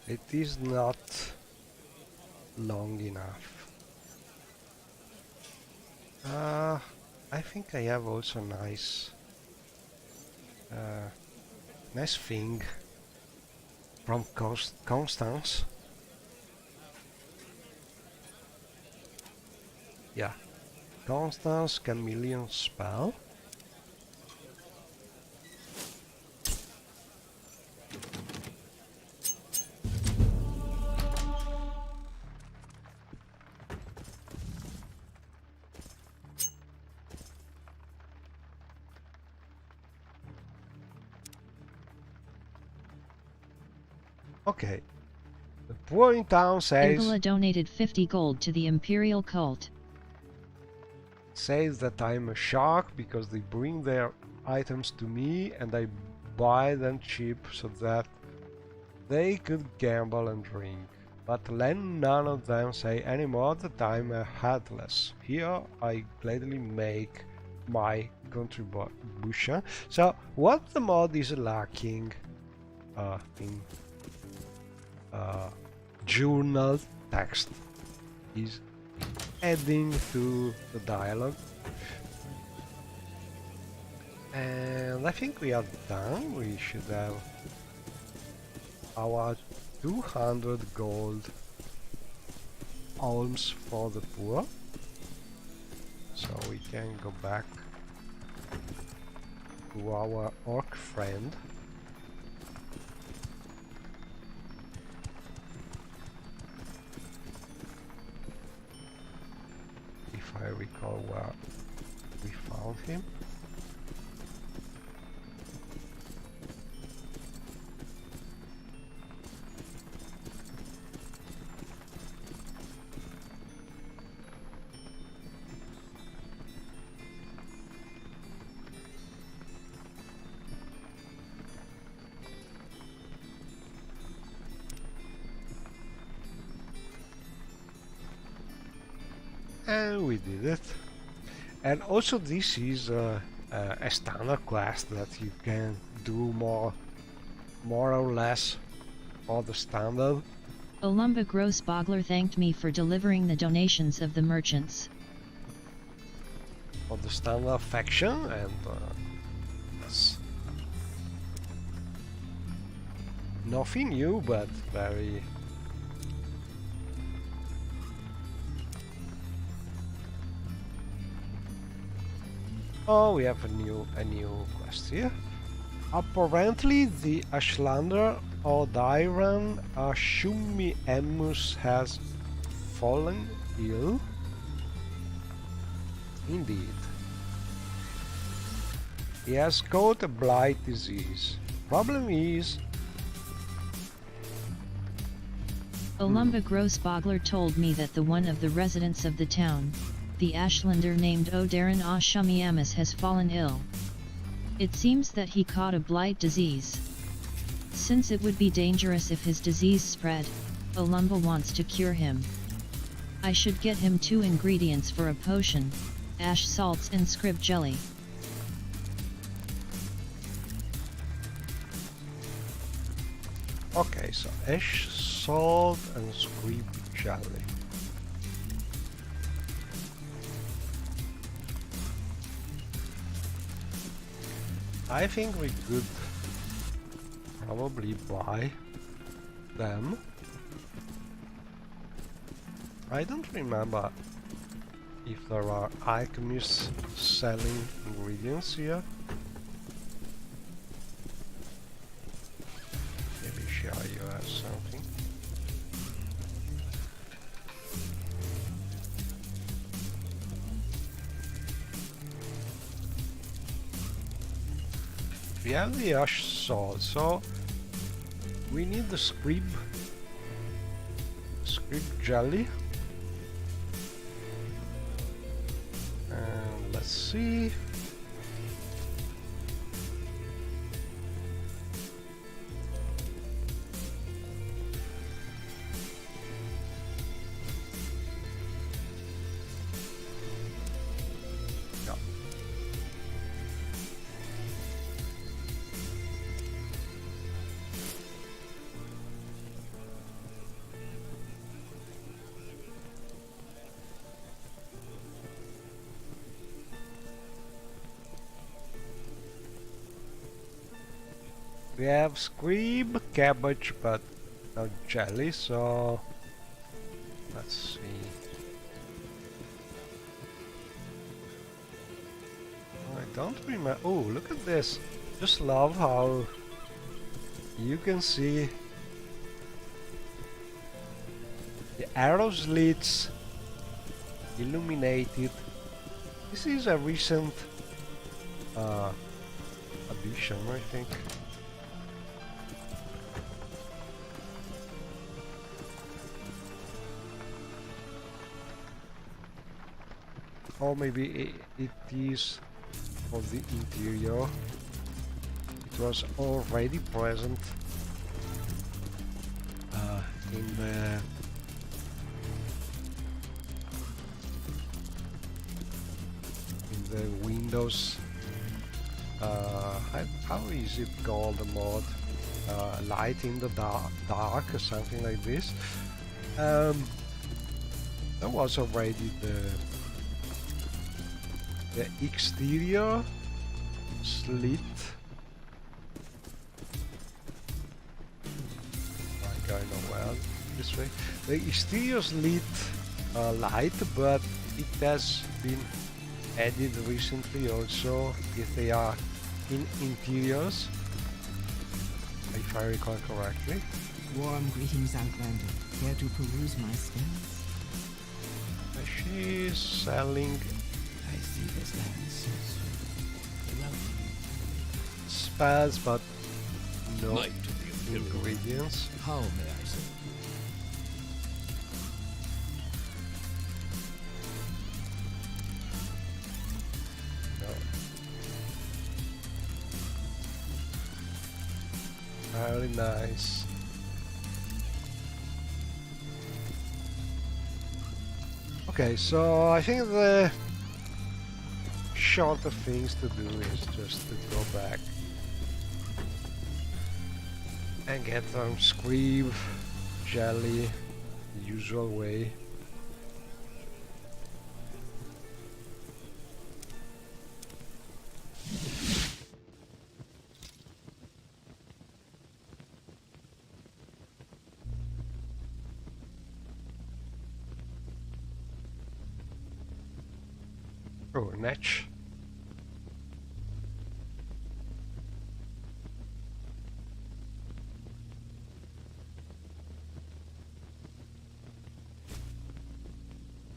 It is not long enough. I think I have also nice thing from Constance. Yeah, Constance Chameleon spell. Okay. The poor in town says Irgola donated 50 gold to the Imperial cult. Says that I'm a shark because they bring their items to me and I buy them cheap so that they could gamble and drink. But then none of them say anymore that I'm a headless. Here I gladly make my contribution. So what the mod is lacking in journal text is adding to the dialogue. And I think we are done. We should have our 200 gold alms for the poor. So we can go back to our orc friend. If I recall where we found him. And we did it. And also this is a standard quest that you can do more or less for the standard. Olumba Grossbogler thanked me for delivering the donations of the merchants. For the standard faction, and that's nothing new, but very oh, we have a new quest here. Apparently, the Ashlander Odairan Ashumi Emus has fallen ill. Indeed. He has caught a blight disease. Problem is... Olumba Grossbogler told me that the one of the residents of the town, the Ashlander named Odaran Ashamiamus, has fallen ill. It seems that he caught a blight disease. Since it would be dangerous if his disease spread, Olumba wants to cure him. I should get him 2 ingredients for a potion, ash salts and scrib jelly. Okay, so ash salt and scrib jelly. I think we could probably buy them. I don't remember if there are alchemists selling ingredients here. Maybe Shario has something. We have the ash salt, so we need the scrib jelly. And let's see. We have scrib, cabbage, but no jelly, so let's see. I don't remember. Oh, look at this. Just love how you can see the arrow slits illuminated. This is a recent addition, I think. Or maybe it is for the interior. It was already present in the Windows. How is it called? The mod Light in the dark or something like this. That was already the exterior slit. I'm going well this way. The exterior slit light, but it has been added recently also if they are in interiors, if I recall correctly. Warm greetings, Outlander. Care to peruse my spells? She's selling I see this land so sweet. Welcome. spells, but no Knight of the Imperial. ingredients. How may I serve? No. Very nice. Okay, so I think the shorter things to do is just to go back and get some squeeb, jelly, the usual way. Oh, Netch.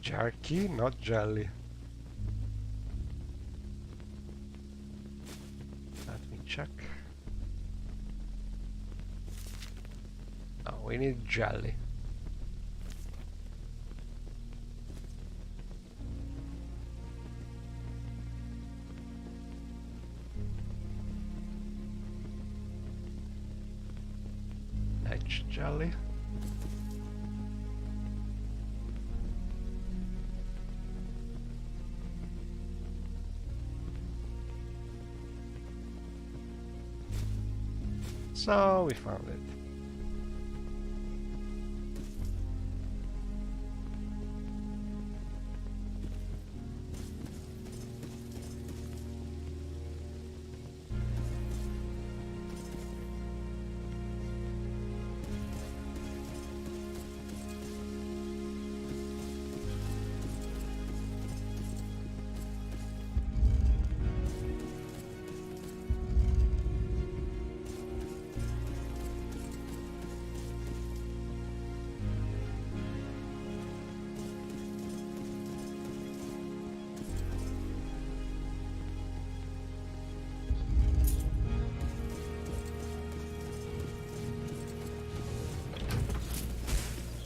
Jerky, not jelly. Let me check. Oh, we need jelly. Netch jelly. So we found it.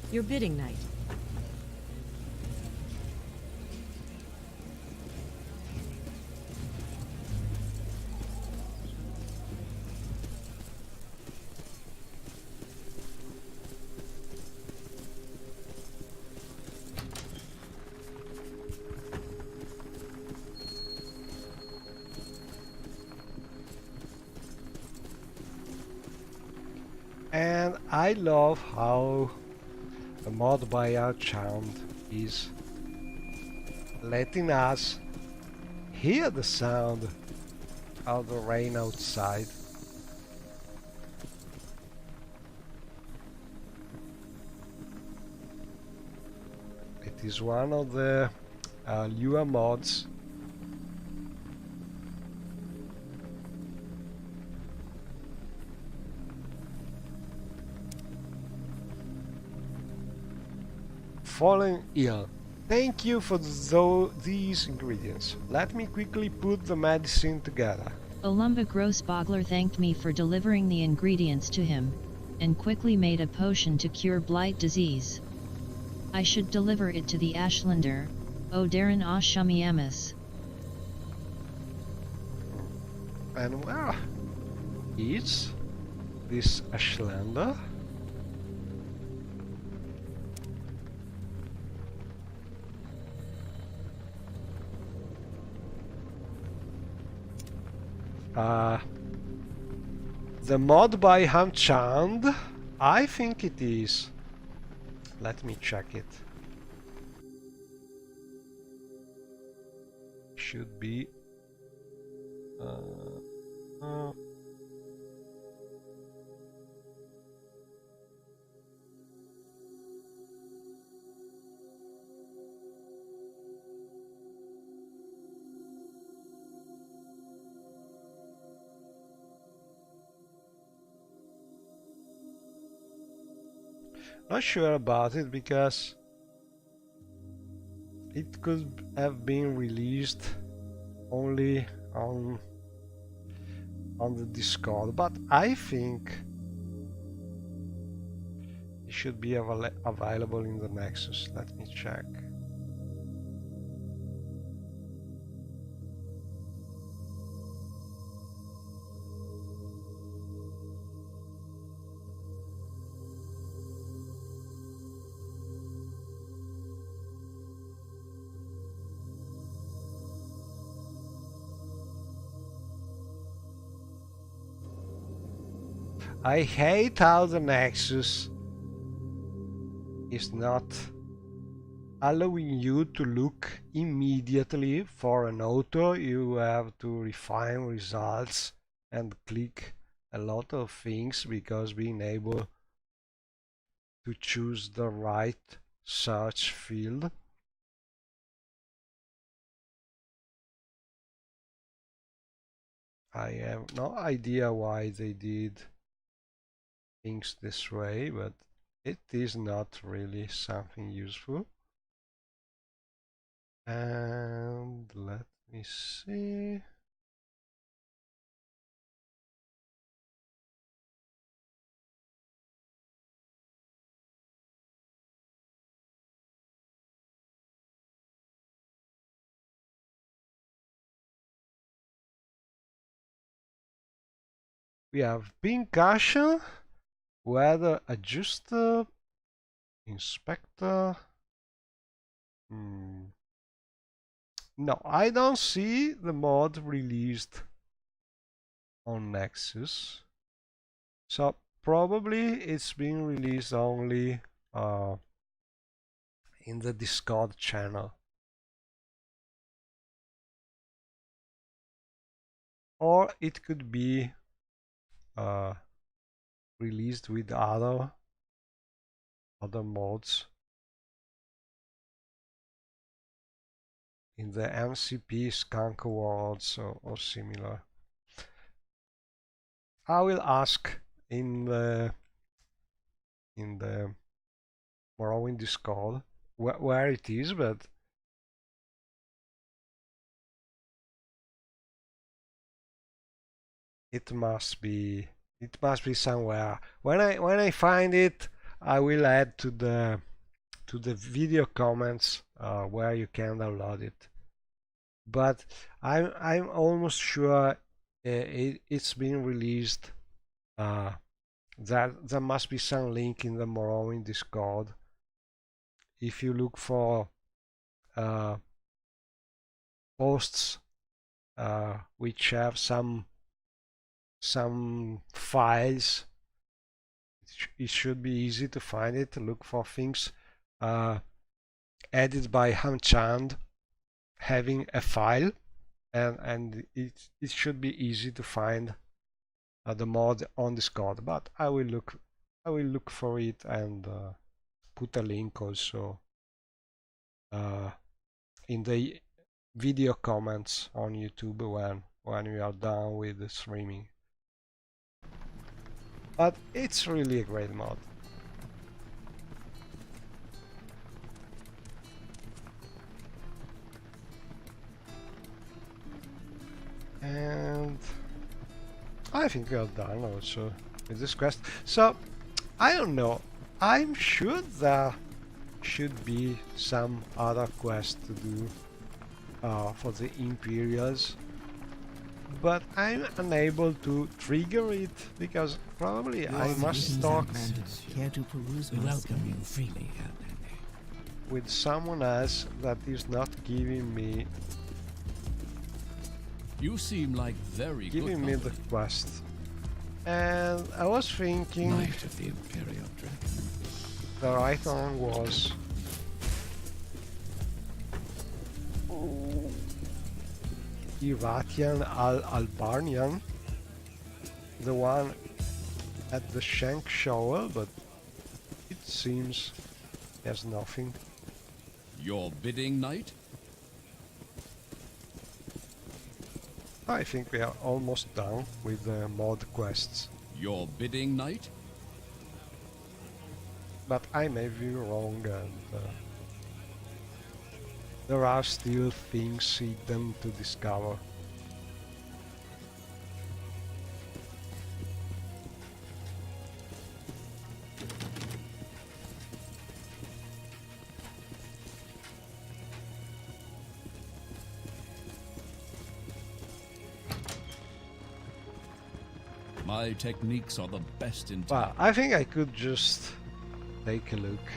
Your bidding, knight. And I love how the mod buyout sound is letting us hear the sound of the rain outside. It is one of the newer mods. Fallen ill. Thank you for these ingredients. Let me quickly put the medicine together. Olumba Grossbogler thanked me for delivering the ingredients to him, and quickly made a potion to cure blight disease. I should deliver it to the Ashlander, Odarin Ashamiamus. And where is this Ashlander? The mod by Hamchand? I think it is. Let me check it. should be not sure about it, because it could have been released only on the Discord, but I think it should be available in the Nexus. Let me check. I hate how the Nexus is not allowing you to look immediately for an auto. You have to refine results and click a lot of things, because being able to choose the right search field. I have no idea why they did things this way, but it is not really something useful. And let me see. We have pin cache, weather adjuster, inspector. No, I don't see the mod released on Nexus. So probably it's being released only in the Discord channel. Or it could be released with other mods in the MCP Skunk Awards or similar. I will ask in the Morrowind Discord where it is, but it must be somewhere. When I find it, I will add to the video comments where you can download it. But I'm almost sure it's been released. There must be some link in the Morrowind Discord. If you look for posts which have some files, it should be easy to find it. Look for things added by Hamchand having a file, and it should be easy to find the mod on Discord. But I will look for it and put a link also in the video comments on YouTube when we are done with the streaming. But it's really a great mod. And I think we are done also with this quest. So I don't know. I'm sure there should be some other quest to do for the Imperials, but I'm unable to trigger it because probably I must talk Care to peruse We my welcome study? you freely, Outlander. with someone else that is not giving me You seem like very good the company. quest. And I was thinking Knight of the Imperial Dragon. the right one was Iratian Albarnian, the one at the shank shovel, but it seems there's nothing. Your bidding, knight? I think we are almost done with the mod quests, Your bidding, knight? but I may be wrong, and there are still things hidden to discover. My techniques are the best in Well, town. I think I could just take a look,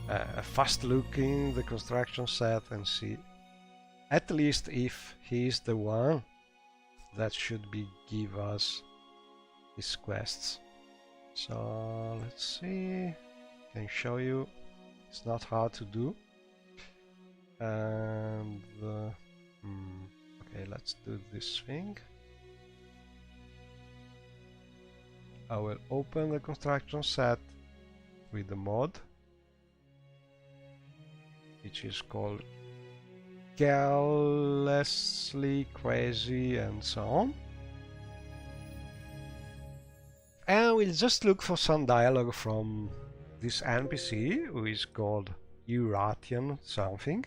a fast look in the construction set and see at least if he's the one that should be give us these quests. So let's see, I can show you, it's not hard to do. And okay, let's do this thing. I will open the construction set with the mod, which is called Carelessly Crazy and so on. And we'll just look for some dialogue from this NPC, who is called Euratian something.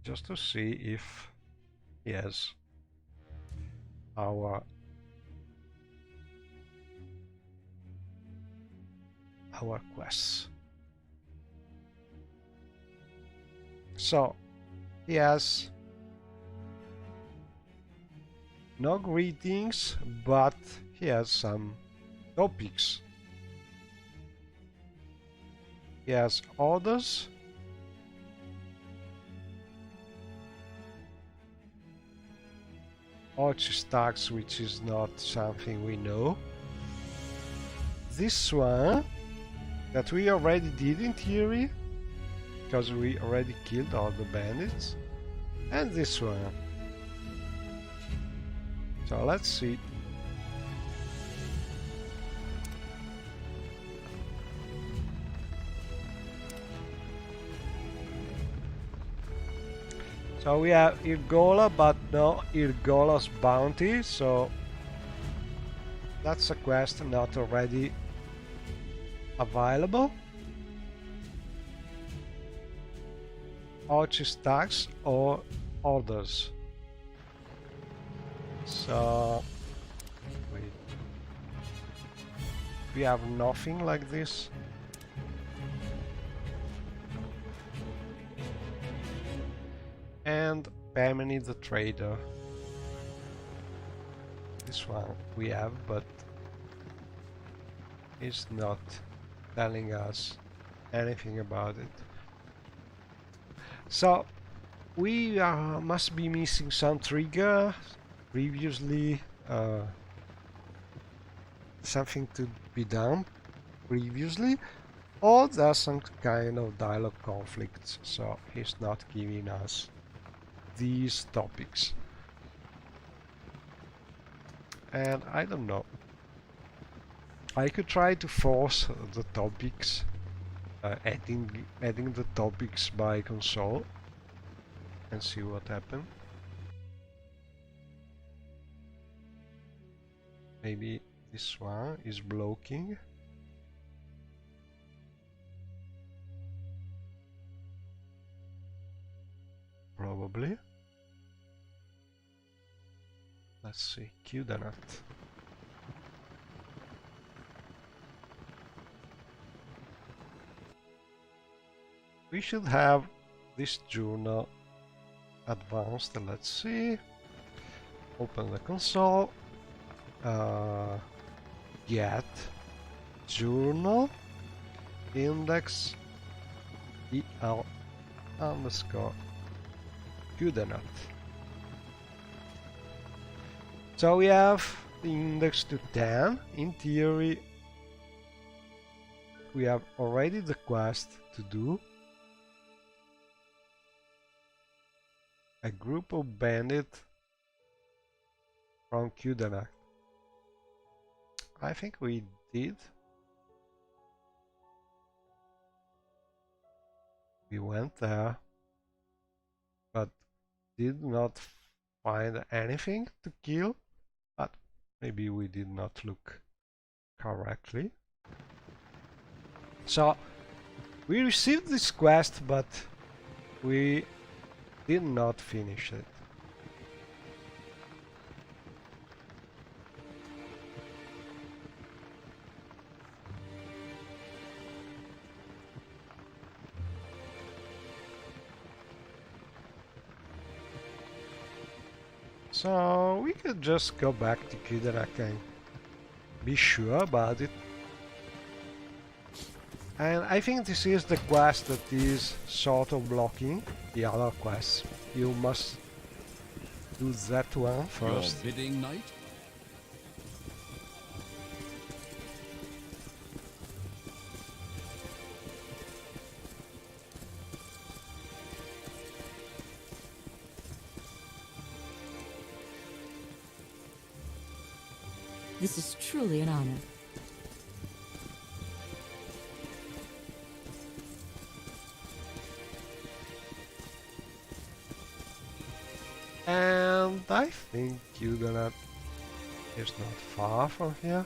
Just to see if he has our quests. So he has no greetings, but he has some topics. He has orders. Arches tax, which is not something we know. This one that we already did in theory, because we already killed all the bandits. And this one. So let's see. So we have Irgola, but no Irgola's bounty, so that's a quest not already available. Arches tax or orders. So wait, we have nothing like this. And Bemini the trader. This one we have, but it's not telling us anything about it. So we must be missing some trigger previously, something to be done previously, or there's some kind of dialogue conflicts, so he's not giving us these topics. And I don't know, I could try to force the topics, adding the topics by console and see what happens. Maybe this one is blocking. Probably. Let's see, cue the nut. We should have this journal advanced. Let's see. Open the console. Get journal index el underscore Kudenat. So we have the index to 10. In theory, we have already the quest to do. a group of bandits from Kudanak. I think we did. We went there, but did not find anything to kill. But maybe we did not look correctly. So we received this quest, but we did not finish it. So we could just go back to Kudanak and be sure about it. And I think this is the quest that is sort of blocking the other quests. You must do that one first. Your bidding, knight? This is truly an honor. And I think Kudanak is not far from here.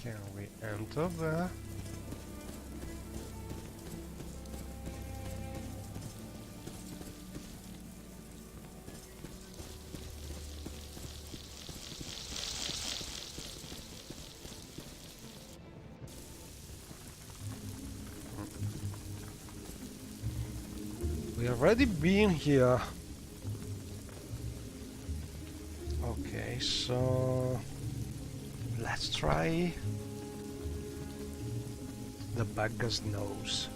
Can we enter there? We already been here. Okay, so let's try the beggar's nose.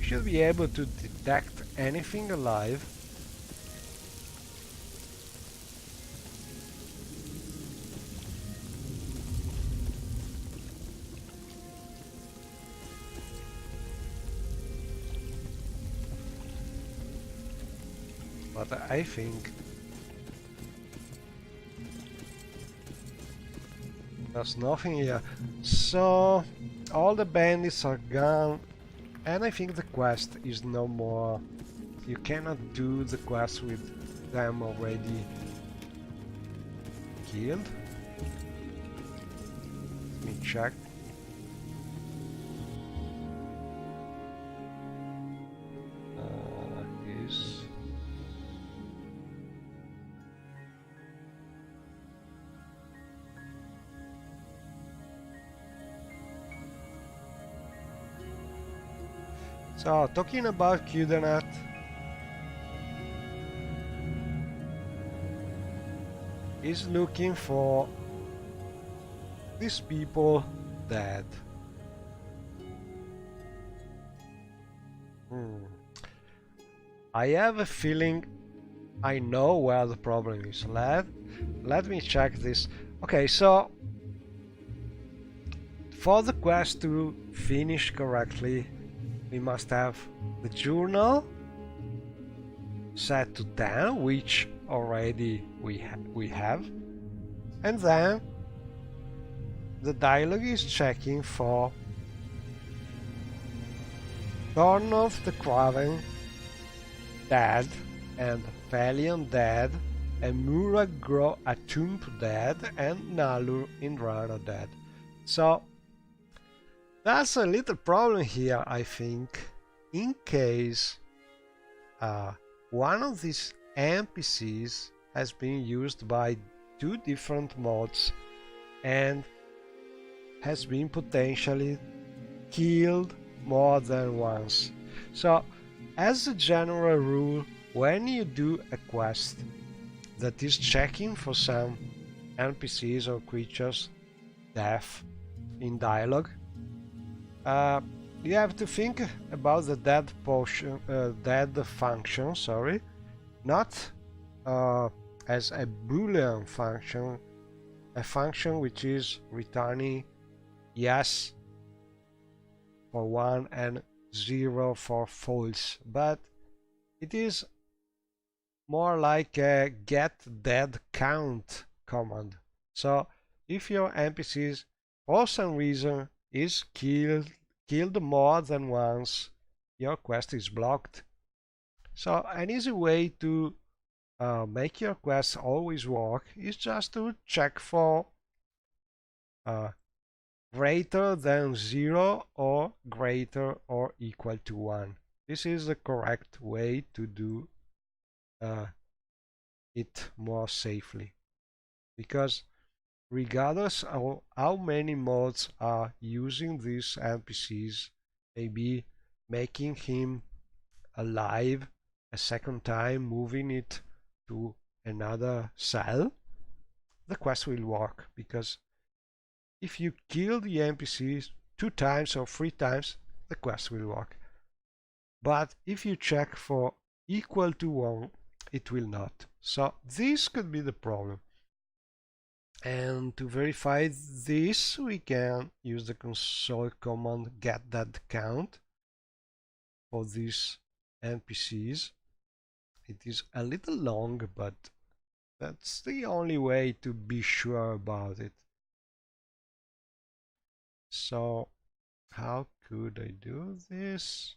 Should be able to detect anything alive. But I think there's nothing here. So all the bandits are gone, and I think the quest is no more. You cannot do the quest with them already killed. Let me check. Is so talking about Kudanak. is looking for these people dead. I have a feeling I know where the problem is. Let me check this. Okay, so for the quest to finish correctly, we must have the journal set to 10, which already we have, and then the dialogue is checking for Thornolf the Craven dead, and Valiant dead, and Muragro Atump dead, and Nalur Indrana dead. So that's a little problem here, I think. In case one of these NPCs has been used by 2 different mods and has been potentially killed more than once. So, as a general rule, when you do a quest that is checking for some NPCs or creatures death in dialogue, you have to think about the dead function, sorry, not as a Boolean function, a function which is returning yes for 1 and 0 for false, but it is more like a get dead count command. So if your NPCs for some reason is killed more than once, your quest is blocked. So an easy way to make your quest always work is just to check for greater than 0 or greater or equal to 1. This is the correct way to do it more safely, because regardless of how many mods are using these NPCs, maybe making him alive a second time, moving it to another cell, the quest will work, because if you kill the NPCs 2 times or 3 times, the quest will work. But if you check for equal to 1, it will not. So this could be the problem. And to verify this, we can use the console command getDeadCount for these NPCs. It is a little long, but that's the only way to be sure about it. So how could I do this?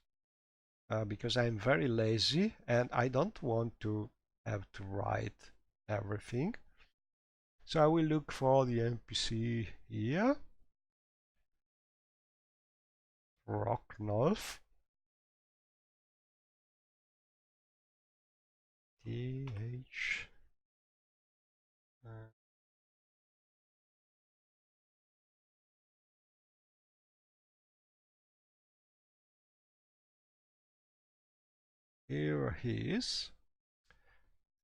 Because I'm very lazy and I don't want to have to write everything. So I will look for the NPC here. Rocknolf. TH. Here he is.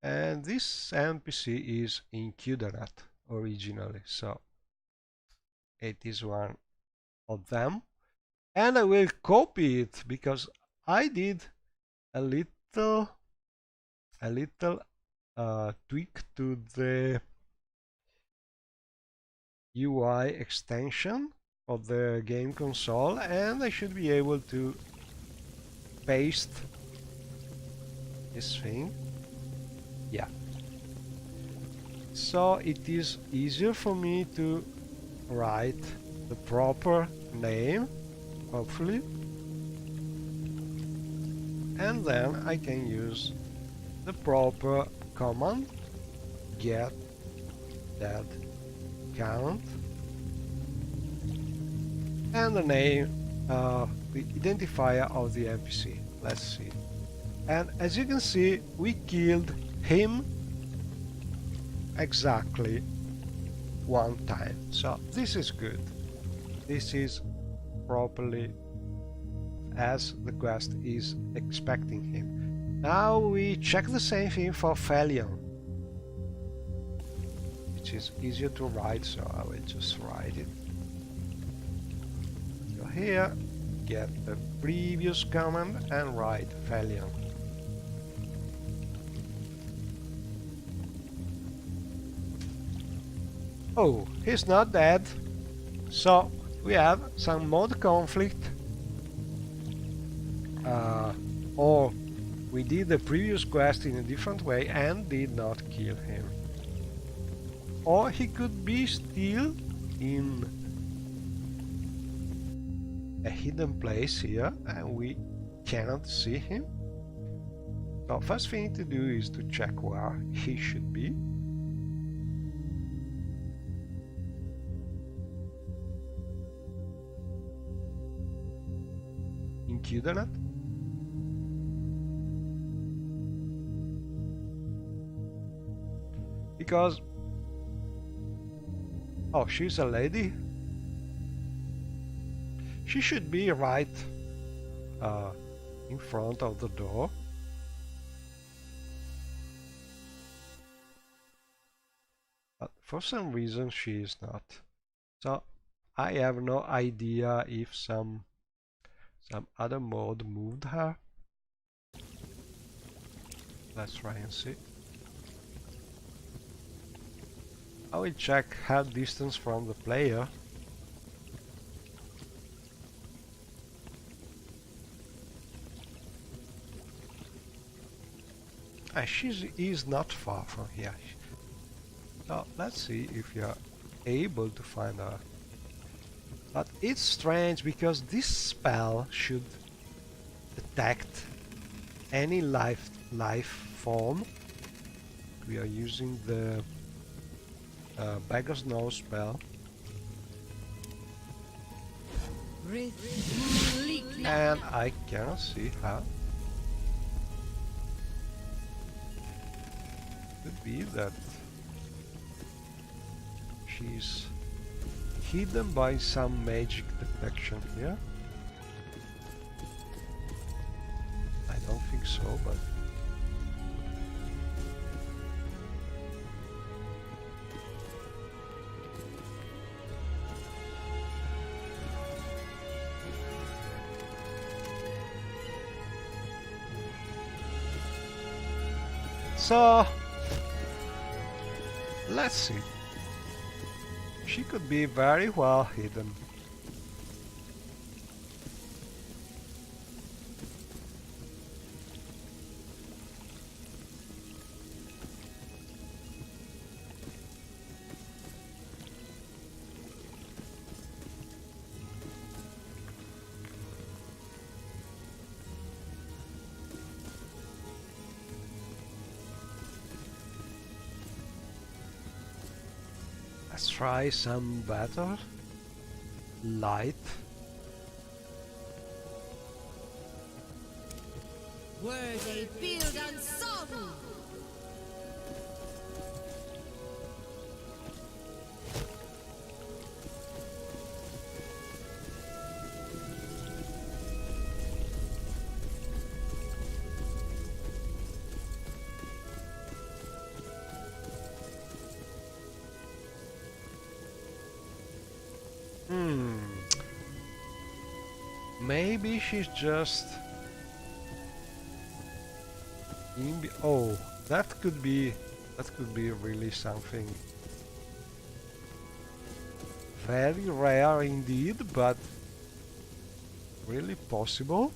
And this NPC is in Kudarat originally, so it is one of them. And I will copy it because I did a little tweak to the UI extension of the game console, and I should be able to paste this thing. Yeah. So it is easier for me to write the proper name, hopefully. And then I can use the proper command get dead count and the name, the identifier of the NPC. Let's see. And as you can see, we killed him exactly 1 time. So this is good. This is properly as the quest is expecting him. Now we check the same thing for Felion. which is easier to write, so I will just write it. Go here, get the previous command and write Valiant. Oh, he's not dead. So we have some mod conflict. Or we did the previous quest in a different way and did not kill him. Or he could be still in a hidden place here and we cannot see him. So first thing to do is to check where he should be. In Kudanet. Because oh, she's a lady. She should be right in front of the door. But for some reason she is not. So I have no idea if some other mod moved her. Let's try and see. I will check her distance from the player. She is not far from here. So let's see if you are able to find her. But it's strange because this spell should detect any life form. We are using the Beggar's Nose spell. And I cannot see her. Could be that she's hidden by some magic detection here. I don't think so, but so let's see. She could be very well hidden. Let's try some better light. Worthy build and song. Maybe she's just oh, that could be really something very rare indeed, but really possible.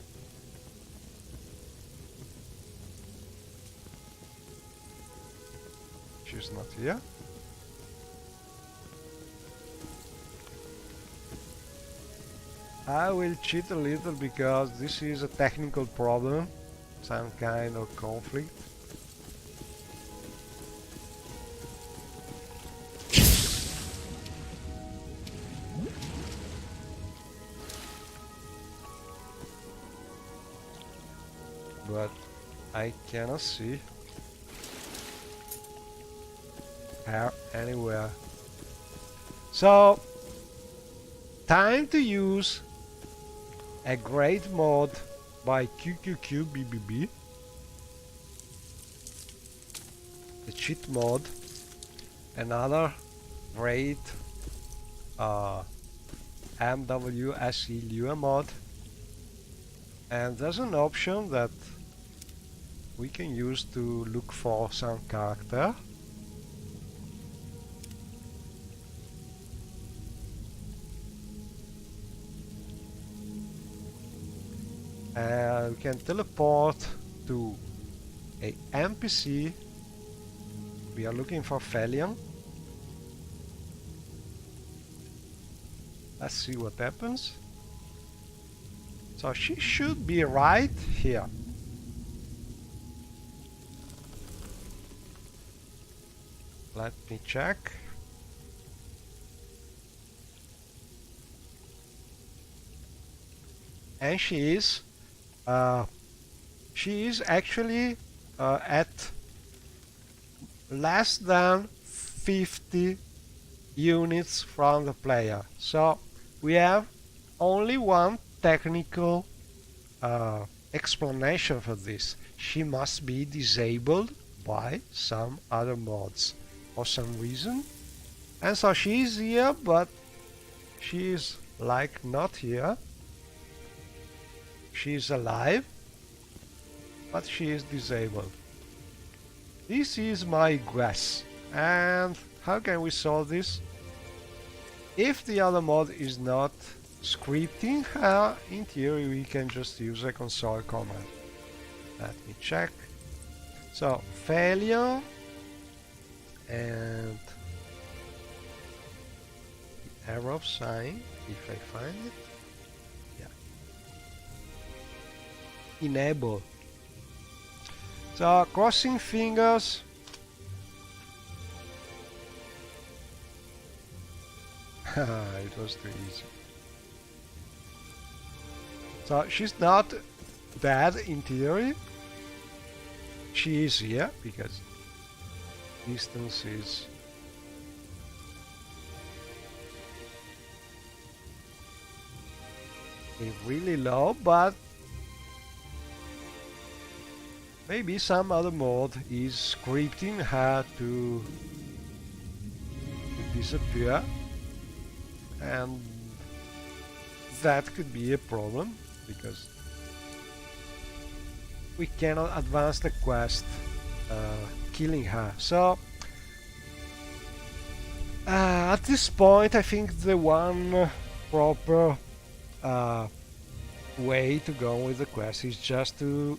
She's not here. I will cheat a little because this is a technical problem, some kind of conflict. But I cannot see her anywhere. So, time to use a great mod by QQQBBB, the cheat mod, another great MWSE Lua mod, and there's an option that we can use to look for some character. And we can teleport to a NPC. We are looking for Felion. Let's see what happens. So she should be right here. Let me check. And she is actually at less than 50 units from the player. So we have only one technical explanation for this. She must be disabled by some other mods for some reason. And so she is here, but she is like not here. She is alive, but she is disabled. This is my guess. And how can we solve this? If the other mod is not scripting her, in theory we can just use a console command. Let me check. So, failure and the arrow sign, if I find it. Enable. So crossing fingers. It was too easy. So she's not dead in theory. She is here because distance is really low, but maybe some other mod is scripting her to disappear, and that could be a problem because we cannot advance the quest killing her. So at this point I think the one proper way to go with the quest is just to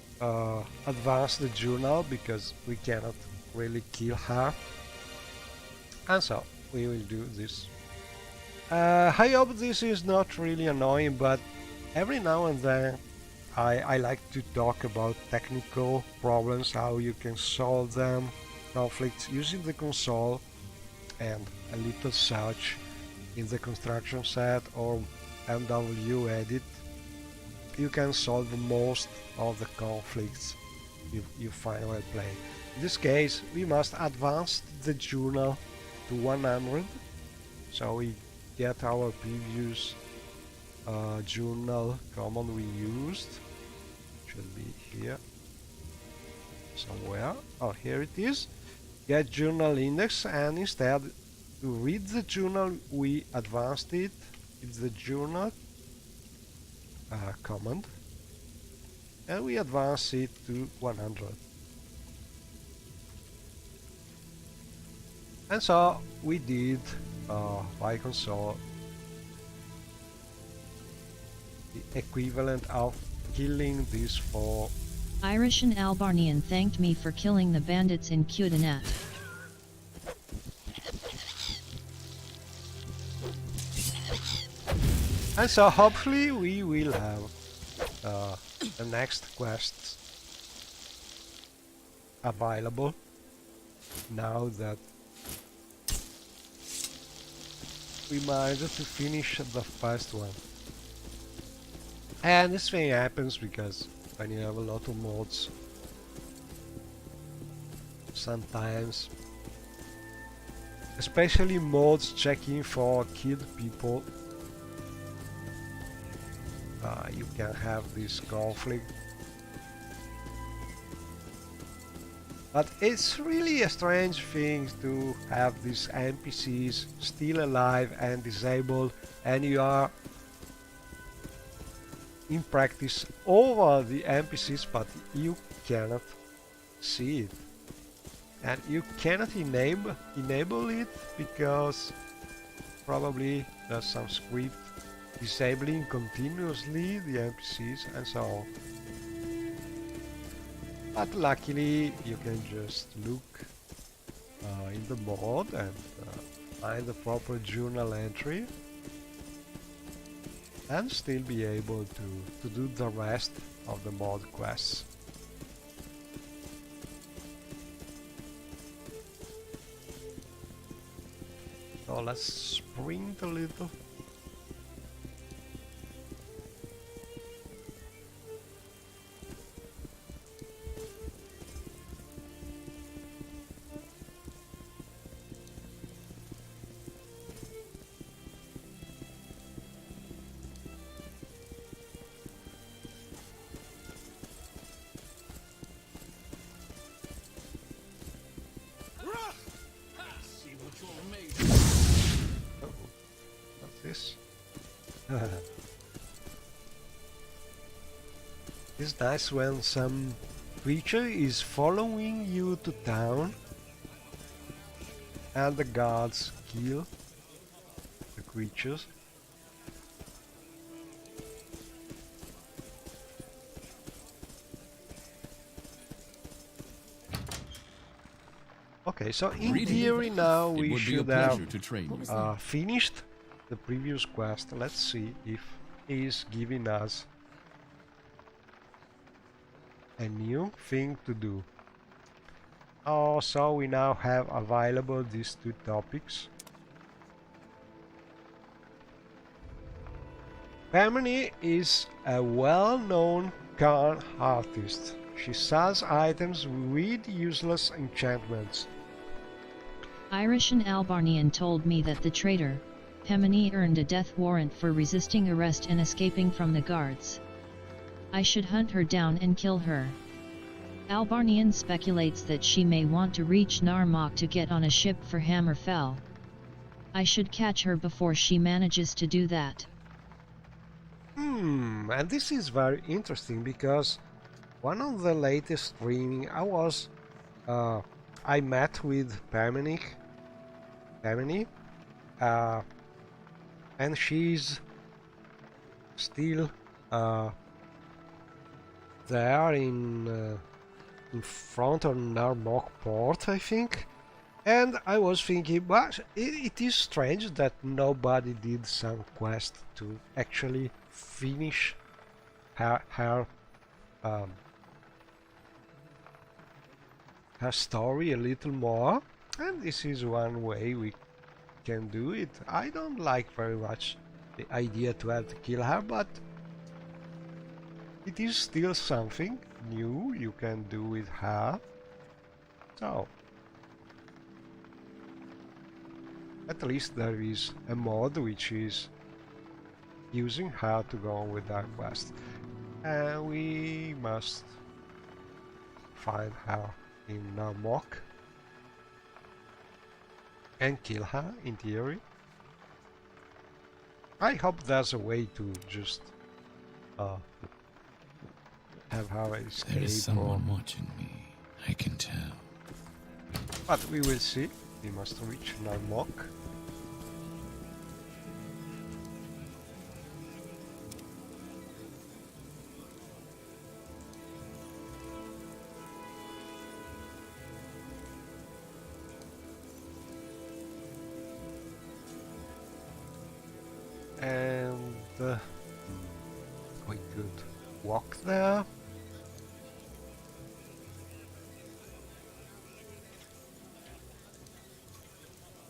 advance the journal, because we cannot really kill her, and so we will do this. I hope this is not really annoying, but every now and then I like to talk about technical problems, how you can solve them, conflicts using the console and a little search in the construction set or MW edit. You can solve most of the conflicts you find while playing. In this case, we must advance the journal to 100, so we get our previous journal command we used. Should be here somewhere. Oh, here it is. Get journal index, and instead to read the journal we advanced it. It's the journal command, and we advance it to 100. And so we did by console the equivalent of killing these 4. Irish and Albarnian thanked me for killing the bandits in Cudanet. And so hopefully we will have the next quests available now that we managed to finish the first one. And this thing happens because when you have a lot of mods, sometimes, especially mods checking for killed people, you can have this conflict. But it's really a strange thing to have these NPCs still alive and disabled, and you are in practice over the NPCs, but you cannot see it. And you cannot enable it because probably there's some script disabling continuously the NPCs and so on. But luckily you can just look in the mod and find the proper journal entry and still be able to do the rest of the mod quests. So let's sprint a little. This. It's nice when some creature is following you to town and the guards kill the creatures. Okay, so in theory now we should have finished the previous quest. Let's see if he is giving us a new thing to do. Oh, so we now have available these two topics. Pamini is a well-known con artist. She sells items with useless enchantments. Irish and Albarnian told me that the traitor, Pemini, earned a death warrant for resisting arrest and escaping from the guards. I should hunt her down and kill her. Albarnian speculates that she may want to reach Narmok to get on a ship for Hammerfell. I should catch her before she manages to do that. And this is very interesting because one of the latest streaming I met with Pamini, and she's still there in front of Narmok port, I think. And I was thinking, but it is strange that nobody did some quest to actually finish her story a little more, and this is one way we can do it. I don't like very much the idea to have to kill her, but it is still something new you can do with her. So at least there is a mod which is using her to go on with that quest, and we must find her in Narmok and kill her, in theory. I hope there's a way to just have her escape. There is someone watching me, I can tell. But we will see. We must reach Narmok. And we could walk there.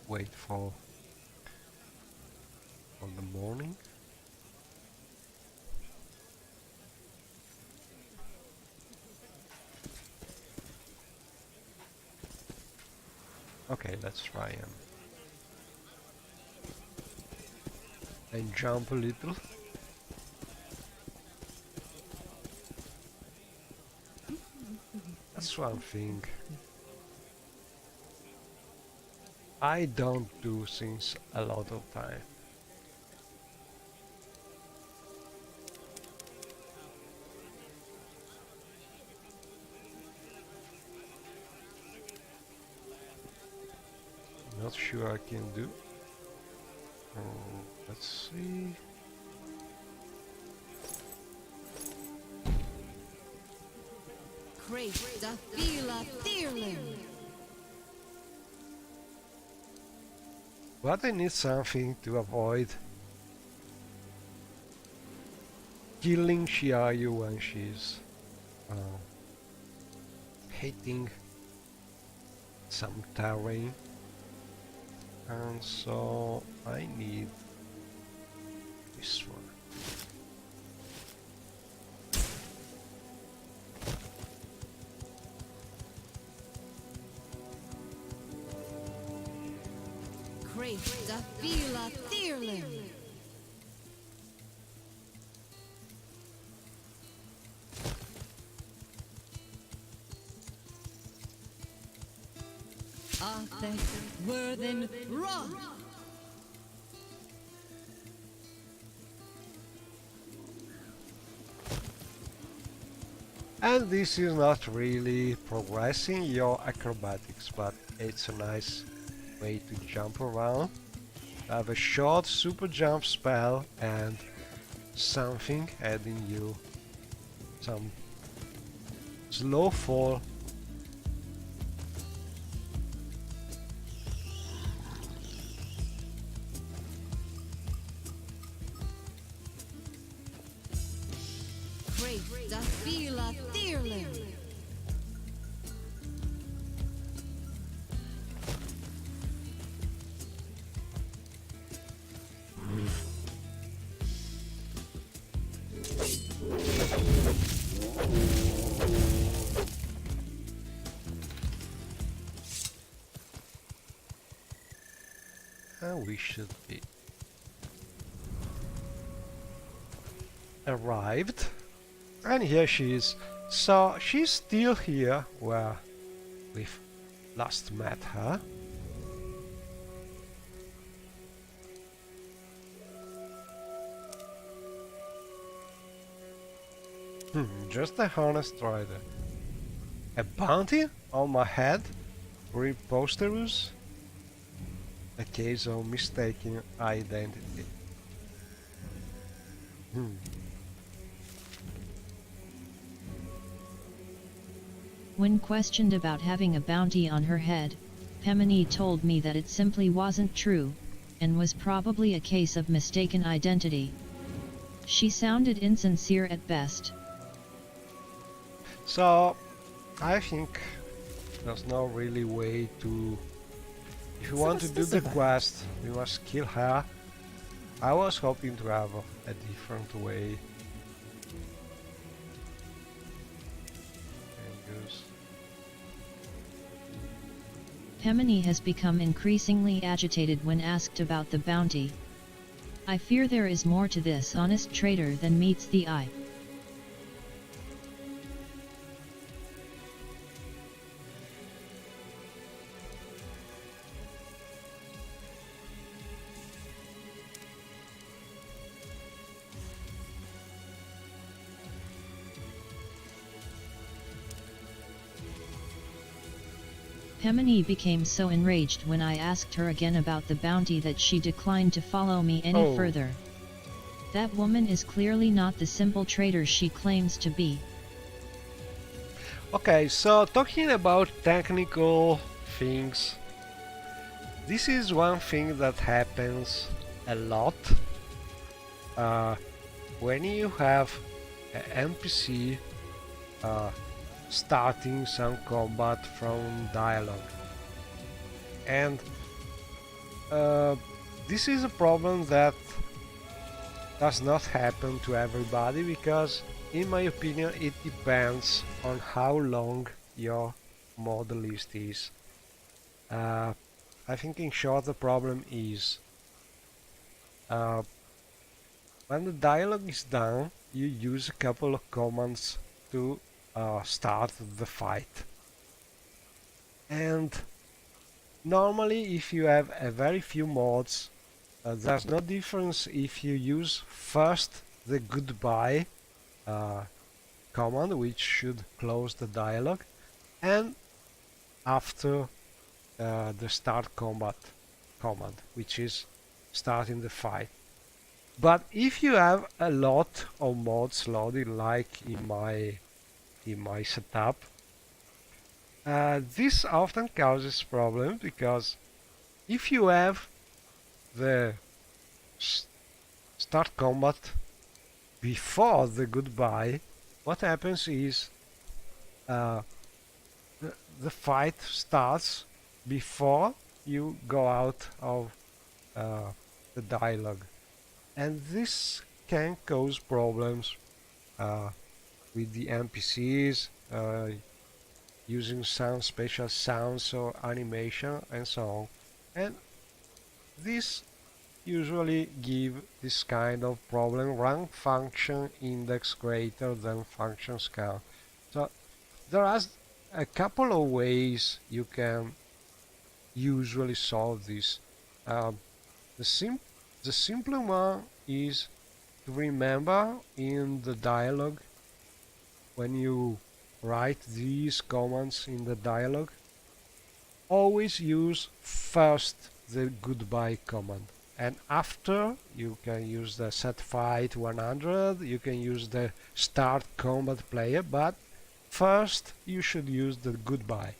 Wait for the morning. Okay, let's try and jump a little. That's one thing I don't do since a lot of time. Not sure I can do. Let's see. But I need something to avoid killing Shiayu when she's hitting some terrain. And so I need this one. And this is not really progressing your acrobatics, but it's a nice way to jump around. Have a short super jump spell and something adding you some slow fall. And we should be arrived. And here she is. So she's still here where we've last met her. Just a honest rider. A bounty on my head? Preposterous? A case of mistaken identity. When questioned about having a bounty on her head, Pemini told me that it simply wasn't true, and was probably a case of mistaken identity. She sounded insincere at best. So, I think there's no really way to... If you want to do the quest, we must kill her. I was hoping to have a different way. Pemini has become increasingly agitated when asked about the bounty. I fear there is more to this honest trader than meets the eye. Pemini became so enraged when I asked her again about the bounty that she declined to follow me any further. That woman is clearly not the simple trader she claims to be. Okay, so talking about technical things, this is one thing that happens a lot when you have an NPC starting some combat from dialogue. And this is a problem that does not happen to everybody, because in my opinion it depends on how long your model list is. I think in short the problem is when the dialogue is done, you use a couple of commands to start the fight, and Normally, if you have a very few mods, there's no difference if you use first the goodbye command, which should close the dialogue, and after the start combat command, which is starting the fight. But if you have a lot of mods loaded, like in my setup, this often causes problems, because if you have the start combat before the goodbye, what happens is uh, the fight starts before you go out of the dialogue, and this can cause problems with the NPCs, using some special sounds or animation and so on, and this usually give this kind of problem: rank function index greater than function count. So there are a couple of ways you can usually solve this. Um, the simpler one is to remember in the dialogue, when you write these commands in the dialogue, always use first the goodbye command, and after you can use the set fight 100, you can use the start combat player, but first you should use the goodbye,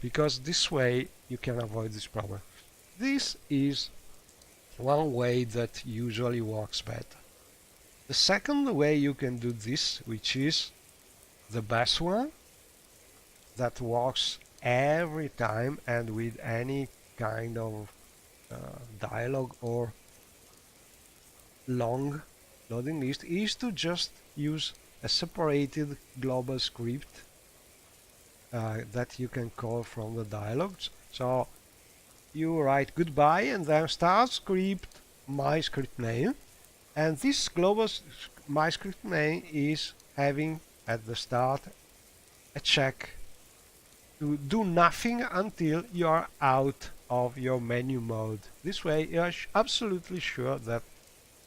because this way you can avoid this problem. This is one way that usually works better. The second way you can do this, which is the best one, that works every time and with any kind of dialogue or long loading list, is to just use a separated global script that you can call from the dialogues. So you write goodbye and then start script my script name, and this global my script name is having at the start a check to do nothing until you are out of your menu mode. This way you are absolutely sure that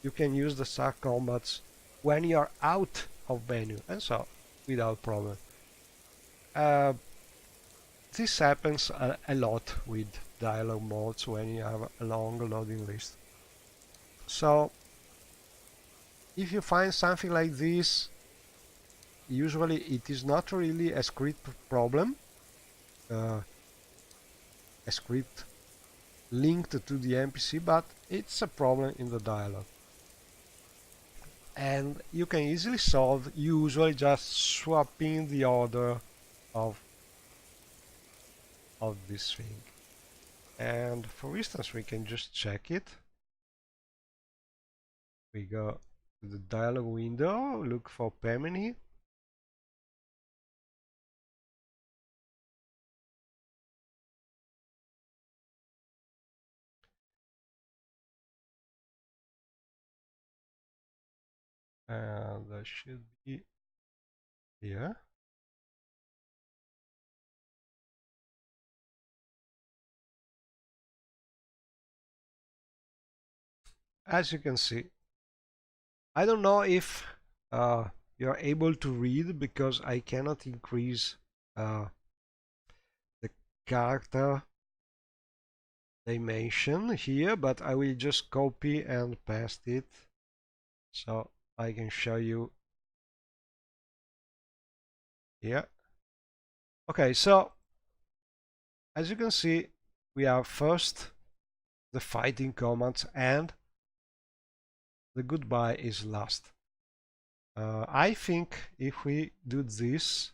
you can use the start combats when you are out of menu, and so without problem. This happens a lot with dialogue modes when you have a long loading list. So if you find something like this, usually it is not really a script problem, a script linked to the NPC, but it's a problem in the dialogue. And you can easily solve, usually just swapping the order of this thing. And for instance, we can just check it. We go to the dialog window, look for Pemini. And that should be here. As you can see, I don't know if you're able to read, because I cannot increase the character dimension here, but I will just copy and paste it so I can show you here. Okay, so as you can see, we have first the fighting commands and the goodbye is last. I think if we do this,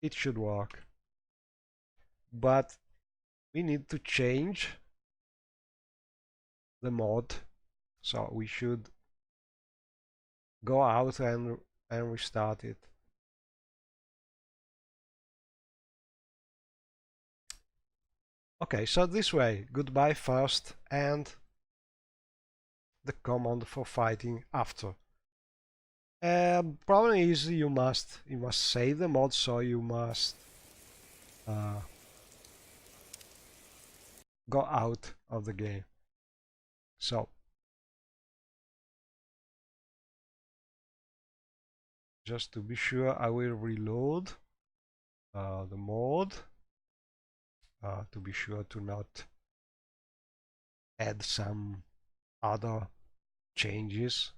it should work. But we need to change the mod, so we should go out and restart it. Okay, so this way, goodbye first and the command for fighting after. Problem is you must save the mod, so you must go out of the game. So just to be sure, I will reload the mode to be sure to not add some other changes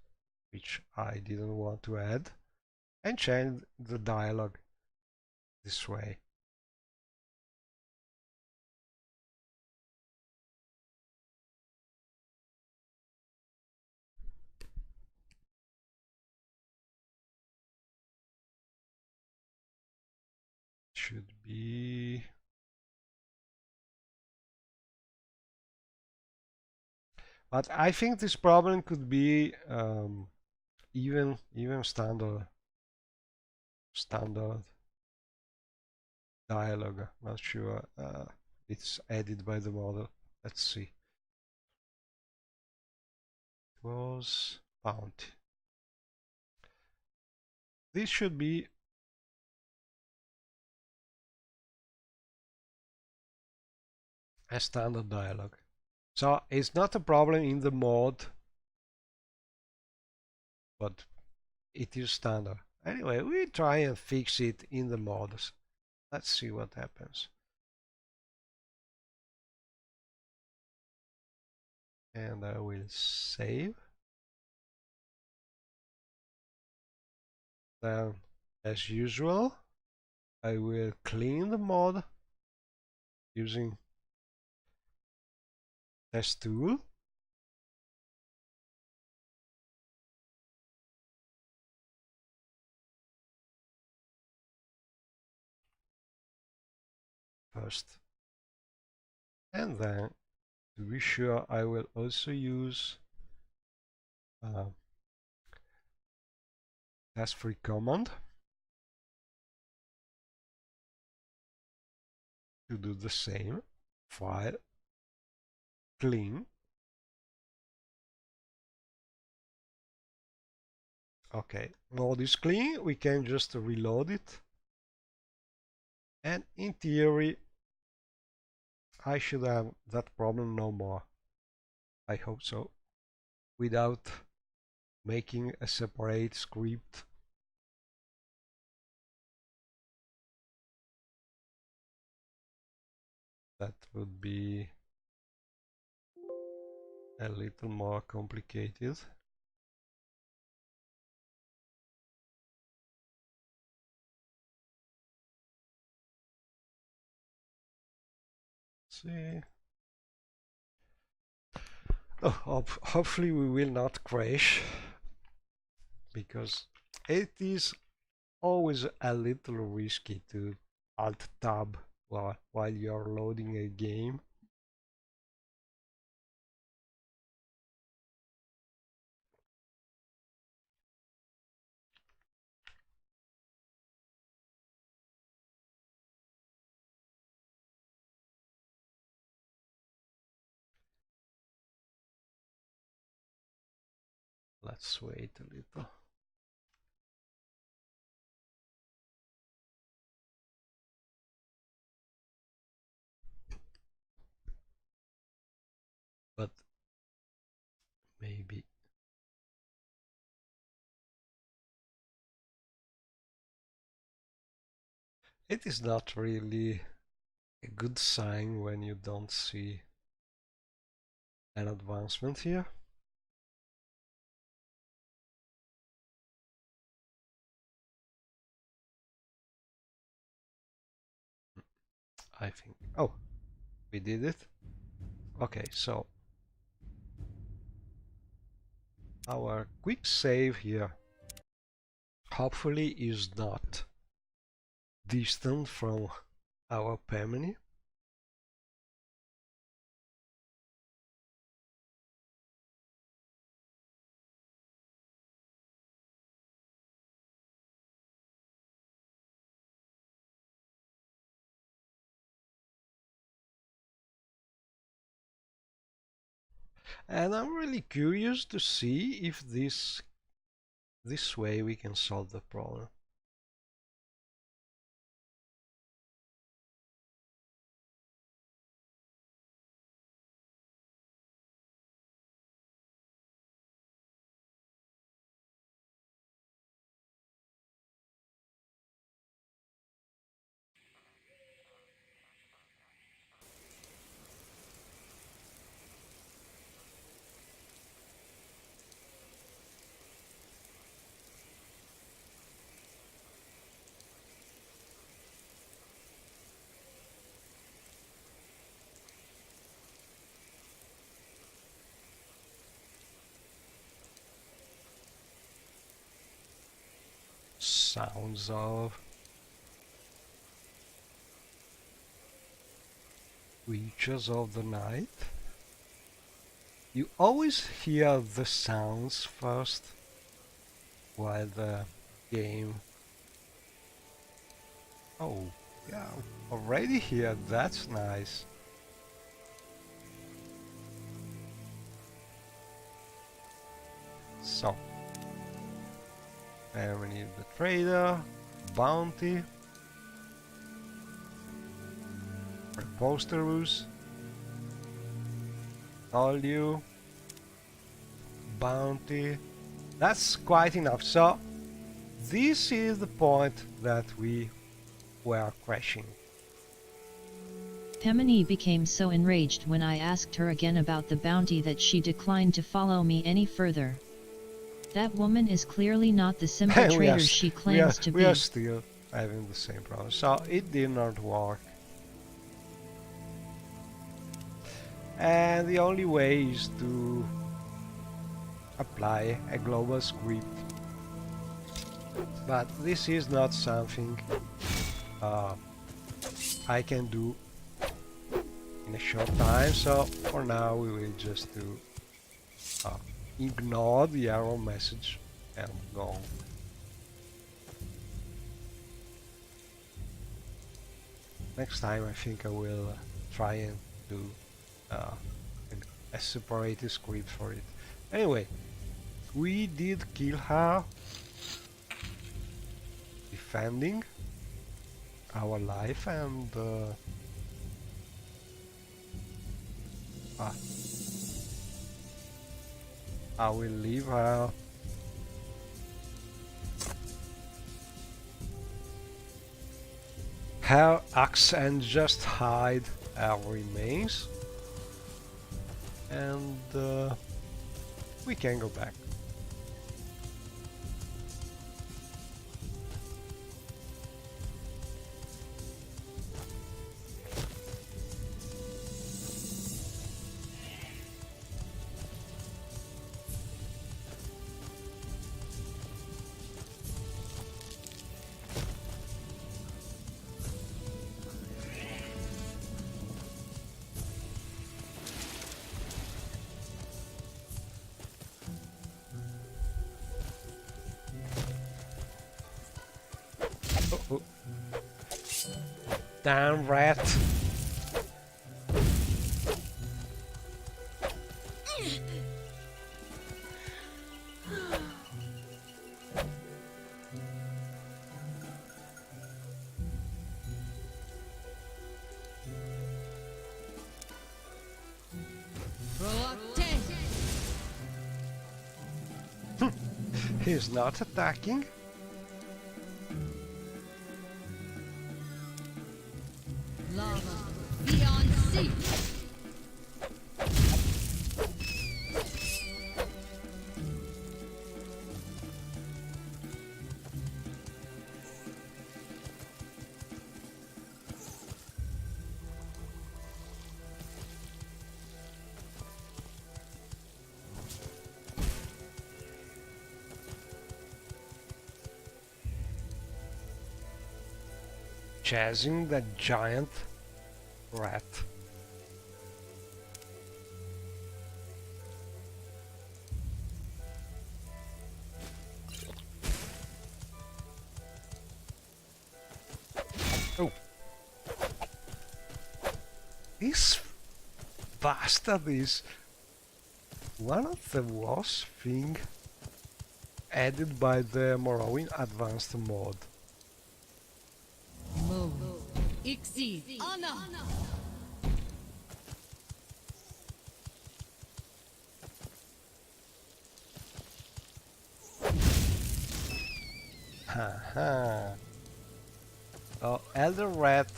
which I didn't want to add, and change the dialogue this way. Should be but I think this problem could be even standard dialogue. Not sure it's added by the model. Let's see. It was bounty. This should be a standard dialogue. So it's not a problem in the mod, but it is standard. Anyway, we try and fix it in the mods. Let's see what happens. And I will save. Then, as usual, I will clean the mod using test tool. First. And then, to be sure, I will also use test-free command to do the same. File, clean. Okay, mode is clean. We can just reload it. And in theory, I should have that problem no more. I hope so. Without making a separate script. That would be a little more complicated. See. Oh, hopefully we will not crash, because it is always a little risky to alt tab while you're loading a game. Let's wait a little. But maybe it is not really a good sign when you don't see an advancement here. I think. Oh, we did it. Okay, so our quick save here hopefully is not distant from our permanent. And I'm really curious to see if this way we can solve the problem. sounds of creatures of the night. You always hear the sounds first while the game... Oh, yeah, already here, that's nice. So, and we need the trader, bounty, preposterous, told you, bounty. That's quite enough. So, this is the point that we were crashing. Pemini became so enraged when I asked her again about the bounty that she declined to follow me any further. That woman is clearly not the simple traitor she claims to be. We are still having the same problem. So it did not work. And the only way is to apply a global script. But this is not something I can do in a short time, so for now we will just do ignore the error message and go. Next time I think I will try and do a separate script for it. Anyway, we did kill her, defending our life, and I will leave her axe and just hide our remains, and we can go back. Oh. Damn rat. He's not attacking. Lava beyond sea. Chasing that giant rat. Oh. This bastard is one of the worst things added by the Morrowind Advanced mod. Ixi, Anna. Haha. Oh, Elder Rat,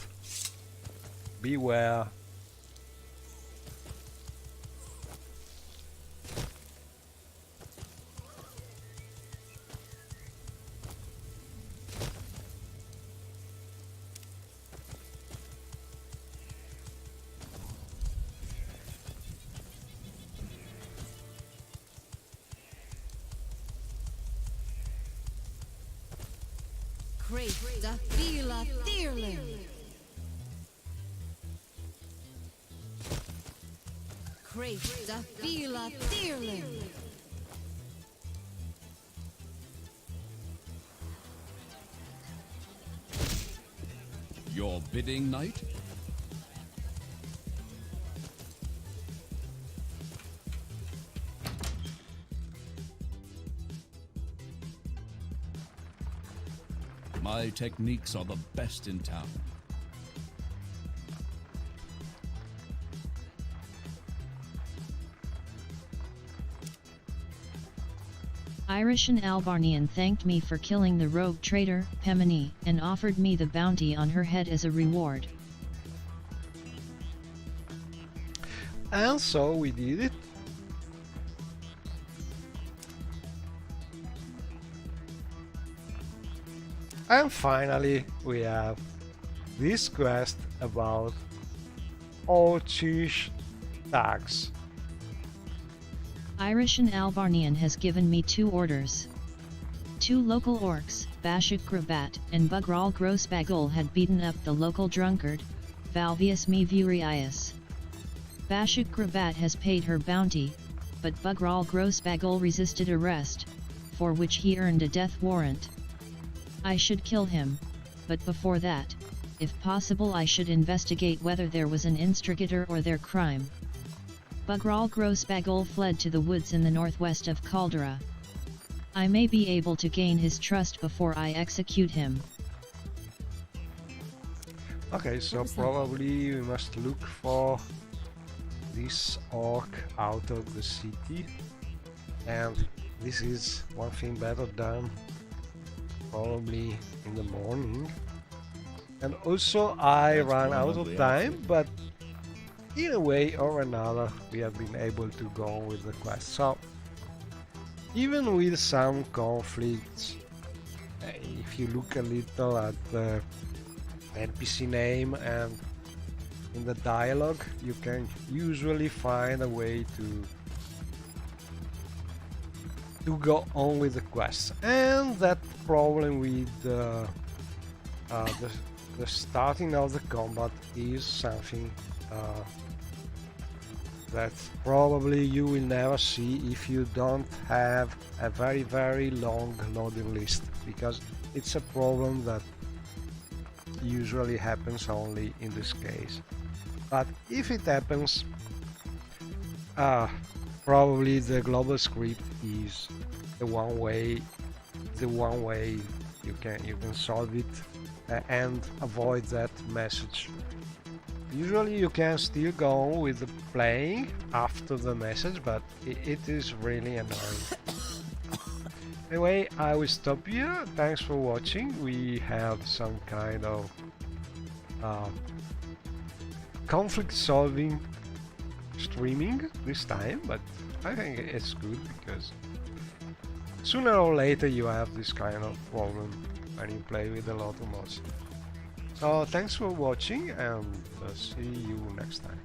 beware. Krista Fila Thierling. Krista Fila Thierling. Your bidding, knight? My techniques are the best in town. Irish and Albarnian thanked me for killing the rogue traitor, Pemini, and offered me the bounty on her head as a reward. And so we did it. And finally we have this quest about Orcish tags. Irish and Albarnian has given me 2 orders. 2 local orcs, Bashik Grabat and Bugral Grossbagul, had beaten up the local drunkard, Valvius me Vurius. Bashik Grabat has paid her bounty, but Bugral Grossbagul resisted arrest, for which he earned a death warrant. I should kill him, but before that, if possible I should investigate whether there was an instigator or their crime. Bugral Grossbagul fled to the woods in the northwest of Caldera. I may be able to gain his trust before I execute him. Okay, so probably we must look for this orc out of the city, and this is one thing better done probably in the morning. And also I ran out of time, but in a way or another we have been able to go on with the quest. So even with some conflicts, if you look a little at the NPC name and in the dialogue, you can usually find a way to go on with the quest. And that problem with the starting of the combat is something that probably you will never see if you don't have a very long loading list, because it's a problem that usually happens only in this case. But if it happens, probably the global script is the one way you can solve it and avoid that message. Usually you can still go on with the playing after the message, but it is really annoying. Anyway, I will stop here. Thanks for watching. We have some kind of conflict solving streaming this time, but I think it's good because sooner or later you have this kind of problem when you play with a lot of mods. So thanks for watching, and see you next time.